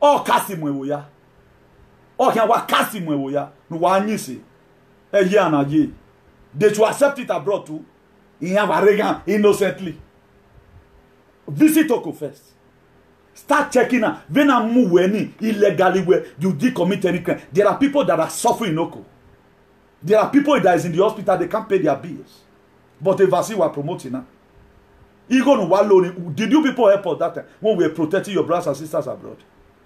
o kasimwe wo ya o kan wa kasimwe wo ya no wa anyisi e ye anaje they to accept it abroad too in have arrogant innocently visit Oko first start checking out when am move any illegally where you did commit any crime. There are people that are suffering in Oko. There are people that is in the hospital, they can't pay their bills, but the vaccine were promoting now. Did you people help us that time when we were protecting your brothers and sisters abroad?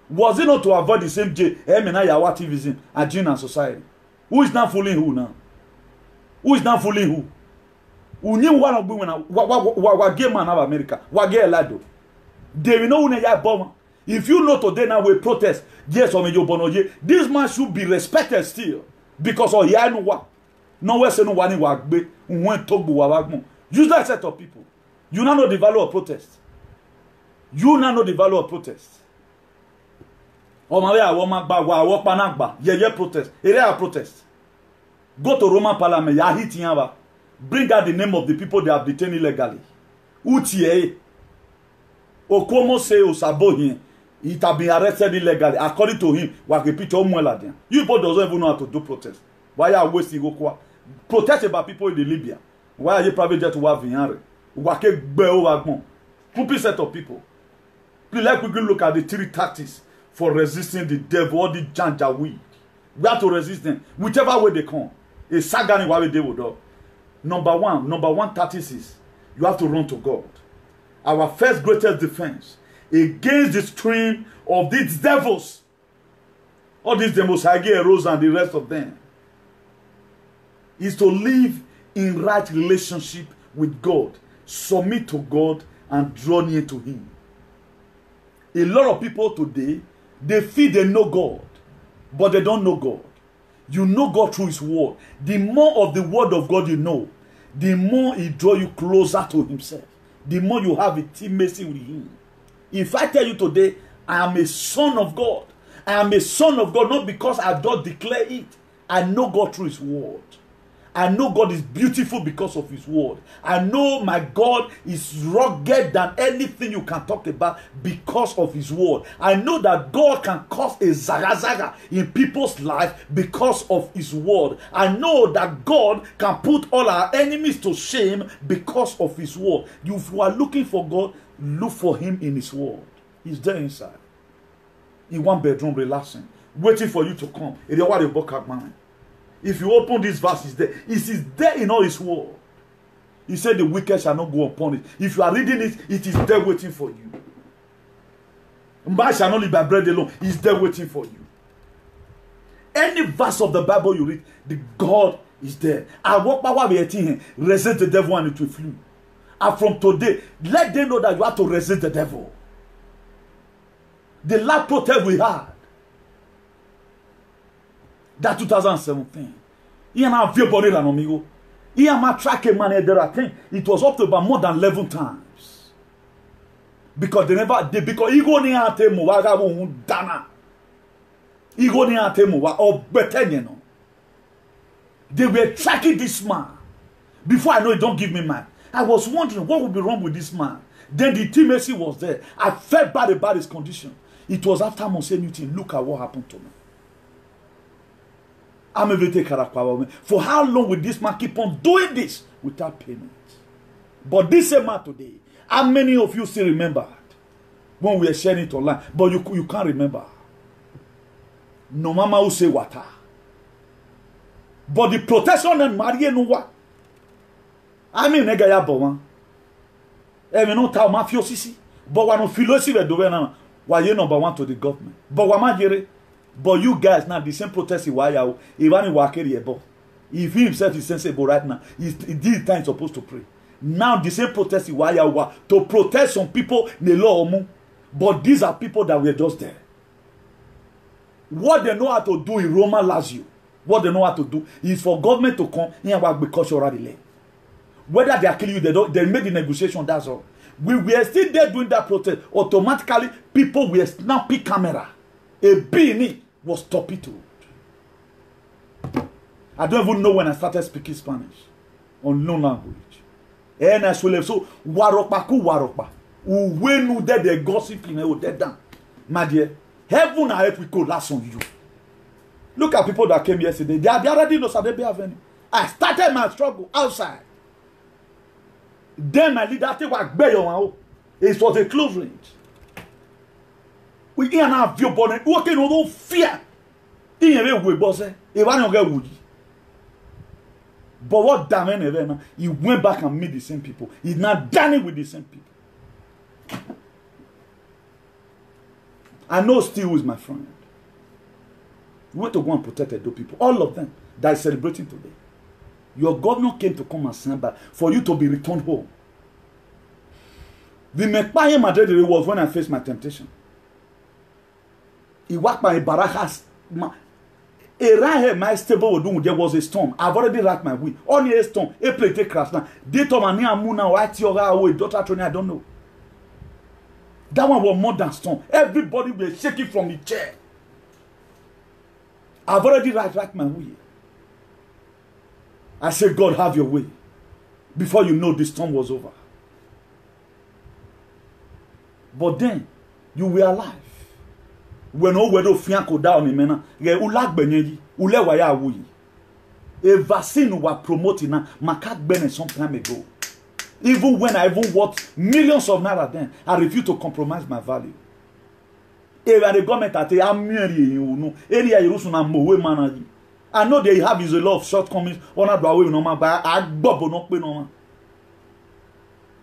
Was it not to avoid the same activism and gene and society? Who is now fooling who now? Who is now fooling who? Who knew one of women? What gay man of America? What gay lado? They will know when they are bomber. If you know today now we protest, yes or no, this man should be respected still because of here no what? Nowhere say no one work be when talk bu use that set of people. You now know the value of protest. You now know the value of protest. Protest. Area protest. Go to Roman Parliament. Bring out the name of the people they have detained illegally. Utie. Okomo say Osabohin. It have been arrested illegally. According to him, you people doesn't even know how to do protest. Why are you wasting Okwa? Protest about people in the Libya. Why are you private jet to have Vignare? Stupid set of people. Please let quickly look at the 3 tactics for resisting the devil or the janjaweed. We have to resist them whichever way they come. A sagani why they will do. Number one tactics is you have to run to God. Our first greatest defense against the stream of these devils, all these Demosage, Rose and the rest of them, is to live in right relationship with God. Submit to God and draw near to Him. A lot of people today, they feel they know God, but they don't know God. You know God through His word. The more of the word of God you know, the more He draw you closer to Himself. The more you have intimacy with Him. If I tell you today, I am a son of God. I am a son of God not because I don't declare it. I know God through His word. I know God is beautiful because of His word. I know my God is rugged than anything you can talk about because of His word. I know that God can cause a zaga in people's life because of His word. I know that God can put all our enemies to shame because of His word. If you are looking for God, look for Him in His word. He's there inside. In one bedroom, relaxing, waiting for you to come. If you open this verse, it's there. It is there in all his word. He said the wicked shall not go upon it. If you are reading it, it is there waiting for you. Man shall not live by bread alone. It's there waiting for you. Any verse of the Bible you read, the God is there. I walk by what we are saying. Resist the devil and it will flee. And from today, let them know that you have to resist the devil. The last protest we had, that 2017, he and I feel body than amigo. He and my tracking money there. I think it was up to about more than 11 times. Because they never did. Because he go near temu waga won dana. He go near temu wa or better you know. They were tracking this man. Before I know it, don't give me man. I was wondering what would be wrong with this man. Then the intimacy was there. I felt bad about his condition. It was after Monseigneur Newton. Look at what happened to me. I'm a very for how long will this man keep on doing this without payment? But this same man today, how many of you still remember when we were sharing it online? But you can't remember. No mama will say water. But the protection and Maria no what? I mean, nega ya bowan. Me no ta mafia sisi. But one of philosophy we do na. Why you number one to the government? But wa ma jere. But you guys now the same protest why you even wakeri ebo. If he himself is sensible right now, this time supposed to pray. Now the same protest why you to protest some people ne law omu. But these are people that were just there. What they know how to do in Roma Lazio, what they know how to do is for government to come here and work with cultural delay. Whether they are killing you, they make the negotiation, that's all. We were still there doing that protest. Automatically, people were snapping camera. A beanie was torpedoed. I don't even know when I started speaking Spanish. Unknown language. And I swell so warokpa ku warokpa. Uwenu de the gossip in a dead down. My dear, heaven and earth will collapse on you. Look at people that came yesterday. They already know Sadebe Avenue. I started my struggle outside. Then my leader take work beyo. It was a close range. We can't have your body working on no fear. In a way, boss, if I don't get wood. But what damn event, he went back and met the same people. He's not done it with the same people. I know still who is my friend. We went to go and protect those people. All of them that are celebrating today. Your governor came to come and stand by for you to be returned home. The Mekpaye Madrid was when I faced my temptation. He walked by Barakas. My stable there was a storm. I've already racked my wheel. Only a storm. A plate crash now. They told me Muna white yoga away. Daughter Tony, I don't know. That one was more than storm. Everybody was shaking from the chair. I've already racked my wheel. I said, God, have your way. Before you know, the storm was over. But then, you were alive. When no wedo fianko down in mena, ye ulag benyeji, ule waya wuyi. A vaccine was promoting na makak bene some time ago. Even when I even worth millions of naira then, I refuse to compromise my value. Even the government at the area Yerusuna mowe manaji. I know they have is a lot of shortcomings. But I no no.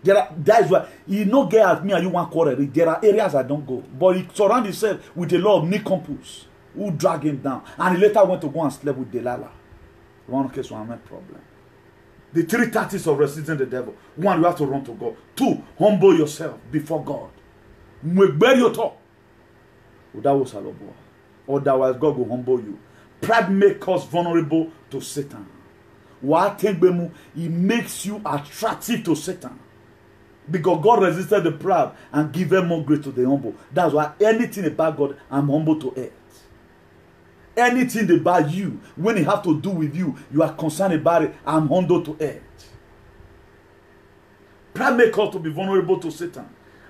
That is why you no get at me and you want quarter. There are areas I don't go, but he surround himself with a lot of nincompoos who drag him down, and he later went to go and sleep with Delilah. One case, one problem. The 3 tactics of resisting the devil: 1, you have to run to God. 2, humble yourself before God. Otherwise, God will humble you. Pride makes us vulnerable to Satan. It makes you attractive to Satan. Because God resisted the proud and gave more grace to the humble. That's why anything about God, I'm humble to earth. Anything about you, when it has to do with you, you are concerned about it, I'm humble to earth. Pride makes us to be vulnerable to Satan.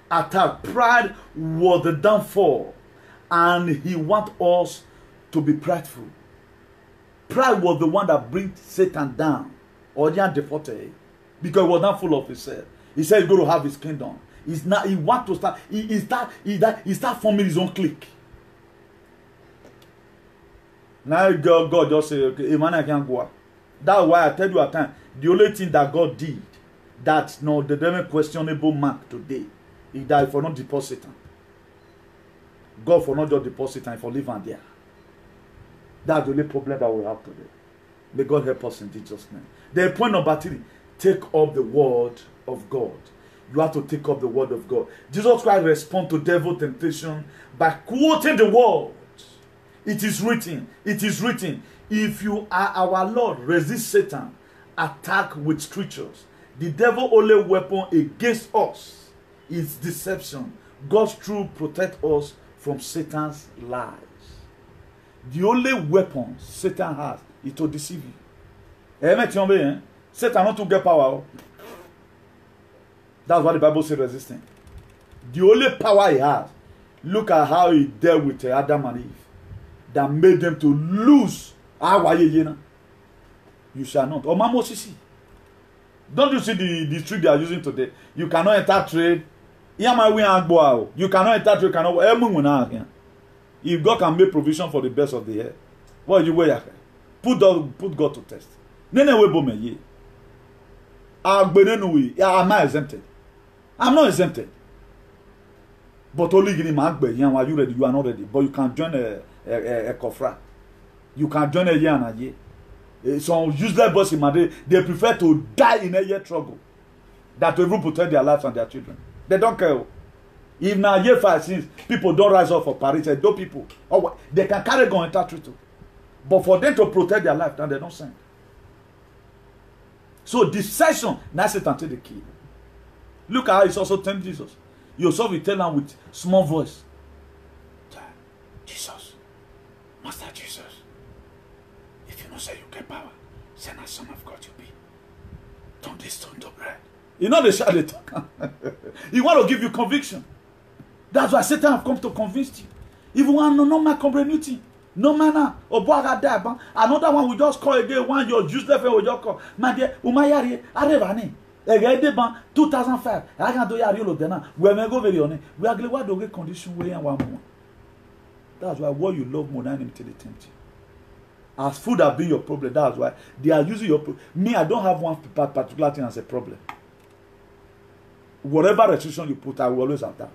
Attack. Pride was the downfall, and he wants us to be prideful. Pride was the one that brings Satan down. Or defaulted. Because he was not full of himself. He said he's going to have his kingdom. He's not, he wants to start, he start forming his own clique. Now God just say, okay, a man I can't go. That's why I tell you at time, the only thing that God did, that no, the devil questionable mark today, is that for not deposit. God for not just deposit and for live and there. That's the only problem that we have today. May God help us in Jesus' name. Then point number 3, take up the word of God. You have to take up the word of God. Jesus Christ respond to devil temptation by quoting the word. It is written. It is written. If you are our Lord, resist Satan, attack with scriptures. The devil only weapon against us is deception. God's truth protect us from Satan's lies. The only weapon Satan has is to deceive you. Satan not to get power. That's what the Bible says resisting. The only power he has, look at how he dealt with Adam and Eve, that made them to lose. You shall not. Or Mamo Sisi. Don't you see the trick they are using today? You cannot enter trade. You cannot enter trade. Cannot. If God can make provision for the best of the year, what you wear? Put God to test. I'm not exempted. I'm not exempted. But only give him are you ready? You are not ready. But you can join a kofra. You can join a year and a year. Some useless boys in Madrid, they prefer to die in a year struggle than to even protect their lives and their children. They don't care. If now year 5 since people don't rise up for Paris, those people, they can carry gun and touch too. But for them to protect their life, then they don't send. So deception, now Satan take the key. Look at how it's also tempting Jesus. Yourself will tell them with small voice, Jesus, Master Jesus, if you don't say you get power, send us Son of God you be. Turn this stone to bread. You know the shadow talk. He want to give you conviction. That's why Satan have come to convince you. If you want to know my community, no manner or another one will just call again. One your useless will just call. My dear, Umayari, Arevani. Again, 2005. I can do Yarilo Dena. We may go very on it. We are glad to get condition way and one more. That's why what you love more than him till they tempt you. As food have been your problem, that's why they are using your problem. Me, I don't have one particular thing as a problem. Whatever restriction you put, I will always have that.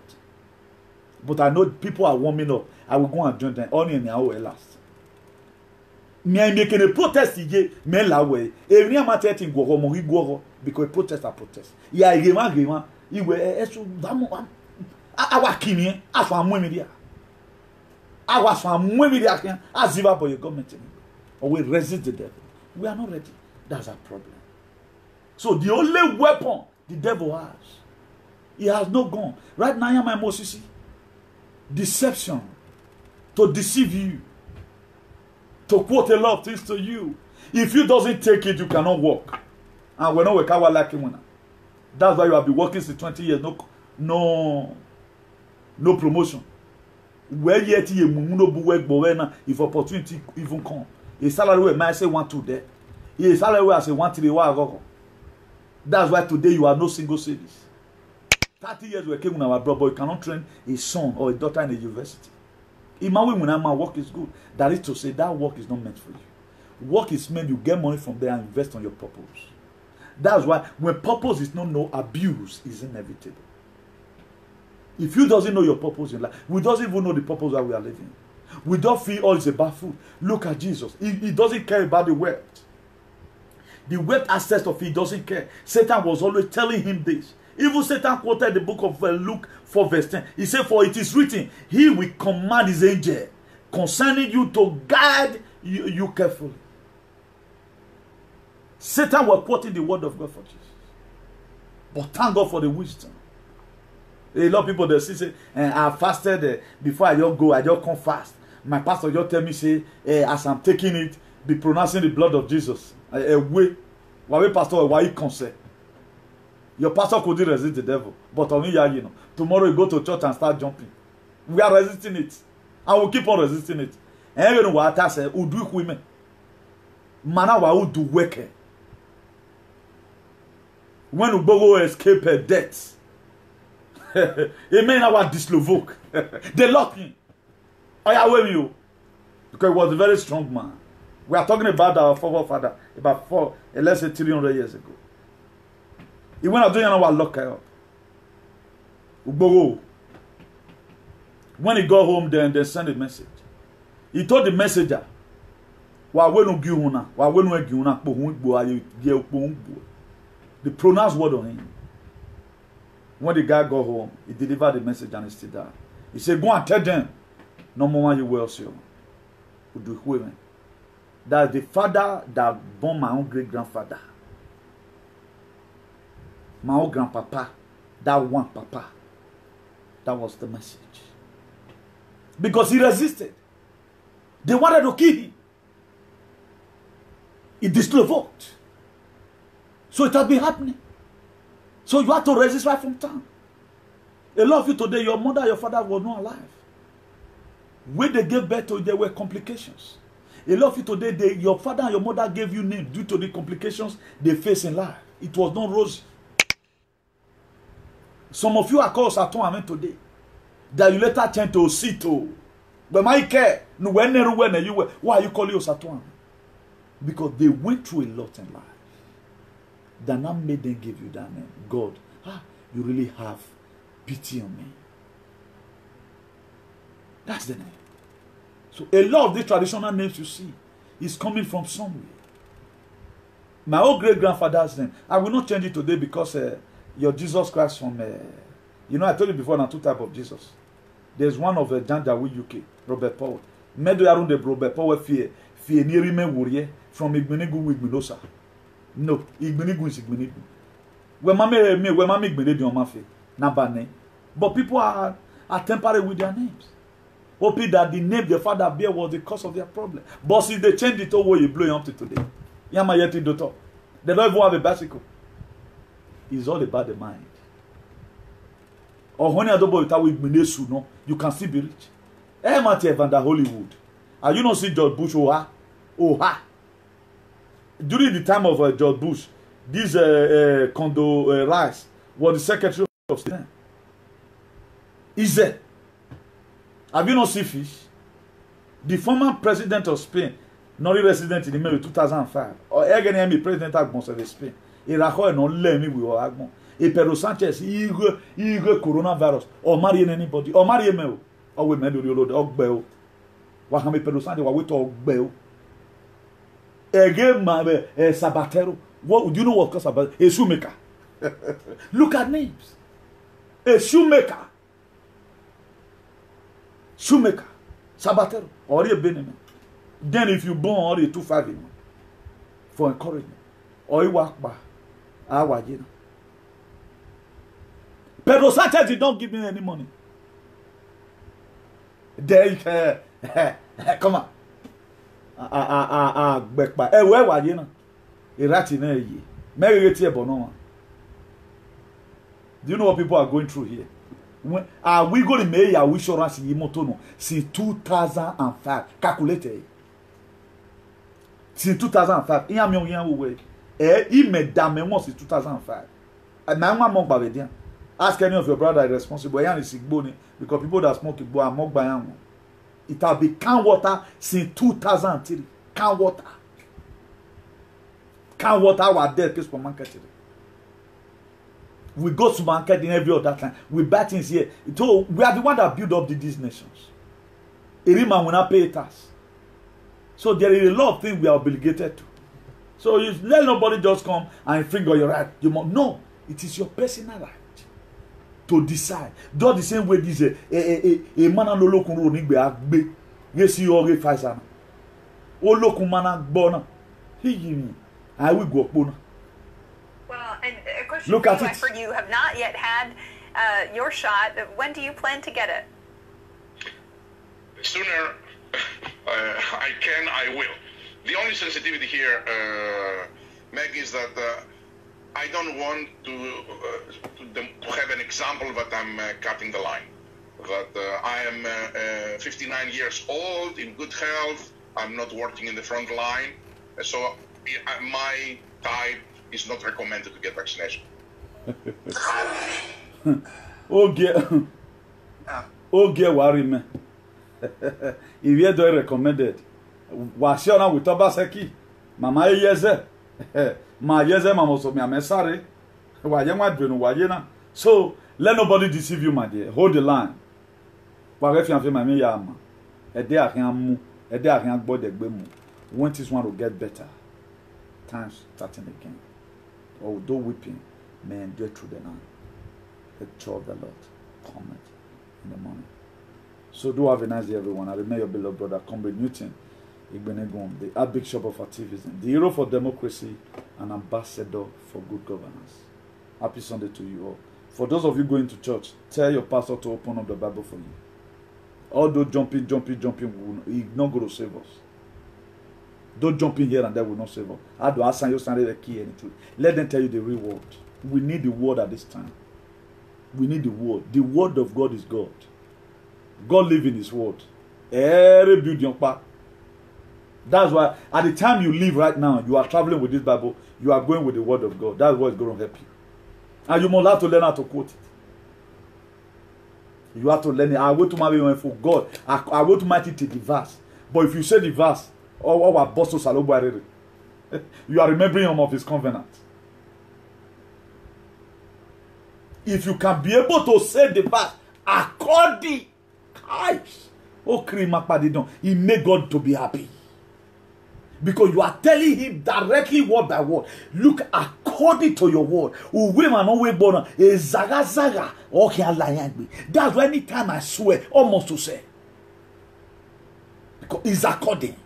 But I know people are warming up. I will go and join them. Only in the hour last. Me, I make a protest. Me la way. Every matter thing go home. We go because protest are protest. Yeah, agreement. You were our king. I found one media. I was from one media. I give up for your government. Or we resist the devil. We are not ready. That's our problem. So the only weapon the devil has, he has no gun. Right now, I am Moses. Deception. To deceive you. To quote a lot of things to you. If you doesn't take it, you cannot walk. And we're not working like him. That's why you have been working since 20 years. No promotion. Where yet you no work, but if opportunity even come. A salary where might say 1 2 there. A salary where I say 1 3 ago. That's why today you are no single service. 30 years we came with our brother, but you cannot train a son or a daughter in a university. Imagine when my work is good. That is to say that work is not meant for you. Work is meant you get money from there and invest on your purpose. That's why when purpose is not known, abuse is inevitable. If you doesn't know your purpose in life, we doesn't even know the purpose why we are living. We don't feel all is about food. Look at Jesus. He doesn't care about the wealth. The wealth aspect of it, he doesn't care. Satan was always telling him this. Even Satan quoted the book of Luke 4 verse 10. He said, for it is written, he will command his angel concerning you to guide you carefully. Satan was quoting the word of God for Jesus. But thank God for the wisdom. A lot of people they say, I fasted before I just go, I just come fast. My pastor just tell me, say, as I'm taking it, be pronouncing the blood of Jesus. Why pastor, why you concern? Your pastor couldn't resist the devil. But on you, tomorrow you go to church and start jumping. We are resisting it. And we'll keep on resisting it. And even what I say, who do women? Mana wa who do work. When you go escape a death. It may not want dislovoke. They lock him. Oh yeah, when you. because he was a very strong man. We are talking about our forefather about let's say 300 years ago. He went out doing our lock up. When he got home, then they sent a message. He told the messenger, the pronounced word on him. When the guy got home, he delivered the message and he still died. He said, go and tell them, no more you will see. That's the father that born my own great-grandfather. My own grandpapa. That one papa. That was the message. Because he resisted. They wanted to kill him. He disprovoked. So it has been happening. So you have to resist right from time. A lot of you today, your mother, your father were not alive. When they gave birth to, there were complications. A lot of you today, your father and your mother gave you name due to the complications they face in life. It was not rosy. Some of you are called Satan today. That you later change to Sito. But my care, why are you calling you Satan? Because they went through a lot in life. That now made them give you that name. God, you really have pity on me. That's the name. So a lot of the traditional names you see is coming from somewhere. My old great-grandfather's name, I will not change it today because your Jesus Christ from, you know, I told you before, there are two types of Jesus. There's one of Janjaweed, UK, Robert Powell. Medo around the Robert Powell fear near me warrior from Igbenigu with Minosa. No, Igbenigu is Igbenigu. When mommy Igbenigu on my face, Nabane. But people are temporary with their names. Hoping that the name their father bear was the cause of their problem. But since they changed it over, you blow up to today. Yama yeti doctor. They don't even have a bicycle. It's all about the mind. Or when you do no, you can still be rich. Vander Hollywood. And you don't see George Bush during the time of George Bush, this Condo Rice was the Secretary of State. Is it? Have you not seen fish? The former president of Spain, not resident in the May 2005, or again president of Spain, Iraq no let me with Agmo. A Pedro Sanchez, eager coronavirus, or marrying anybody, or marry me, or we made the road of Bell. Wahame Pedro Sanchez, what we talk Bell. Again, my Sabatero. What do you know what cause about a shoemaker? Look at names. A shoemaker. Shoemaker, Sabatero, or a Benjamin. Then if you born or you 251 for encouragement, or you walk by our you know. Pedro Sanchez did not give me any money. There come on. Back by where were you know? Irati na ye. Mary Reti Bono. Do you know what people are going through here? Are we going to make our insurance in Motono since 2005? Calculated. Since 2005. In a million way. He made damn once since 2005. And now I'm not Babedian. Ask any of your brother responsible. Because people that smoke it are more by it has been can water since 2003. Can water. Can water was dead case for market. We go to market in every other time. We buy things here. So we are the one that build up these nations. Irima will not pay tax. So there is a lot of things we are obligated to. So you let nobody just come and infringe on your right. You must no. It is your personal right to decide. Just the same way this a man and lokun ro nigbe agbe. Yes, you already fight sana. O lokun man gbona. He give me. I will go up. Well, and a question for you, I've heard you have not yet had your shot. When do you plan to get it? Sooner I can, I will. The only sensitivity here, Meg, is that I don't want to have an example that I'm cutting the line. That I am 59 years old, in good health, I'm not working in the front line, so my type is not recommended to get vaccination. Okay, worry me. If you do recommended, wasiona with Obaseki, Mama Yeze, Ma Yeze Mamoso Miamesare, Wayama Drenu Wayena. So let nobody deceive you, my dear. Hold the line. Warefian Mami Yama, a day I can body gbemu. When this one will get better, times starting again. Although weeping may endure through the night, the joy of the Lord cometh in the morning. So do have a nice day, everyone. I remain your beloved brother, Comrade Newton Igbenegum, the Archbishop of Activism, the hero for democracy, and ambassador for good governance. Happy Sunday to you all. For those of you going to church, tell your pastor to open up the Bible for you. Although jumping, he's not going to save us. Don't jump in here and there will not save us. I do ask you stand the key and truth. Let them tell you the real word. We need the word at this time. We need the word. The word of God is God. God lives in his word. Every building part. That's why at the time you live right now, you are traveling with this Bible, you are going with the word of God. That's what is going to help you. And you must have to learn how to quote it. You have to learn it. I want to marry for God. I want to match it to the verse. But if you say the verse, you are remembering him of his covenant. If you can be able to say the verse according, he made God to be happy. Because you are telling him directly word by word. Look according to your word. That's why anytime I swear, almost to say. Because it's according.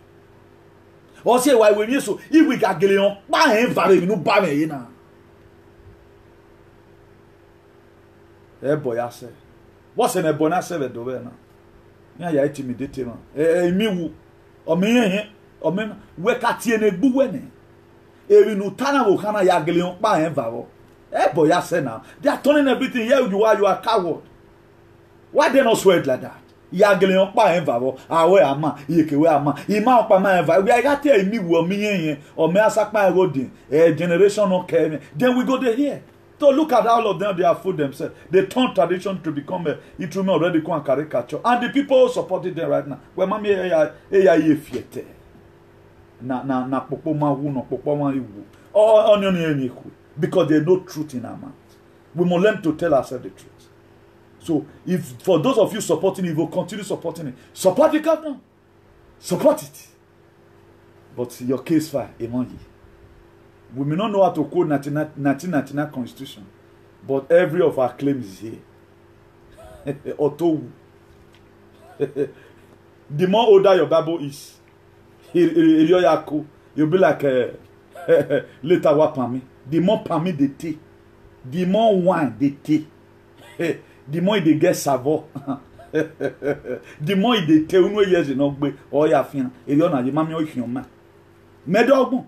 Or say why when you so if we got geleon, buy him vary no buy me na. Boy I say. What's an ebona say do be na? Ya intimidate na. Mi wu. O me yen o me we ka tie na egbu we ne. Ewi no tana wo kana ya geleon buy him varo. Boy I say now. They are turning everything here you are coward. Why they not sweat like that? Ya geleon pa en vavo awe ama yekewe ama ima opa ma en va we ga tell me wo mi yen o me asapa erodin generation no care then we go there here to look at all of them they are food themselves they turn tradition to become a it will already come caricature and the people supporting them right now we mama ye fiete na popo ma wu no popo ma iwu onion yen iku because they know truth in our mouth. We must learn to tell ourselves the truth. So, if for those of you supporting it, will continue supporting it. Support the governor. Support it. But your case file, among you. We may not know how to code 1999 Constitution, but every of our claims is here. The more older your Bible is, you'll be like later what permit. The more permit they take, the more wine they take. The more they get savo, the more they tell you years in Ogbe or ya fin, Eliona, the mammy or human. Medogbo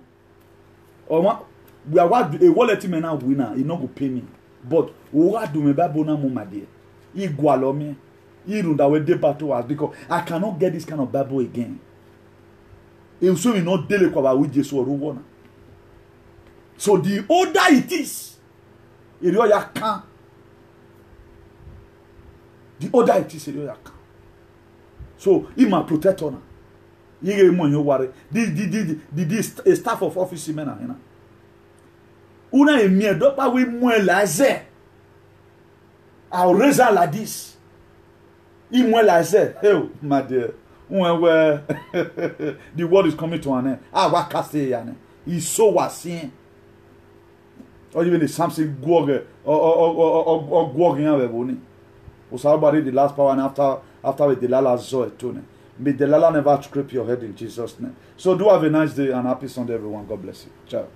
or we are what a wallet man now winner, you know, go pay me. But what do me babona mama dear? Igualome, you that way debate to us because I cannot get this kind of Bible again. And so we not daily kwa with Jesus or Ruwana. So the older it is, Elioya can't. The other it is so he ma protect ona. Ye mo yo worry. This staff of office men na. Una emi do pa we mo laze. I'll raise her like this. He mo laze. Hey, my dear. Where the world is coming to an end. Wa kase ya ne. He so wasien. Or even the Samson Gwog or Gwog yan we boni. Somebody the last power and after with the Lala Zoe tune. May the Lala never scrape your head in Jesus' name. So do have a nice day and happy Sunday, everyone. God bless you. Ciao.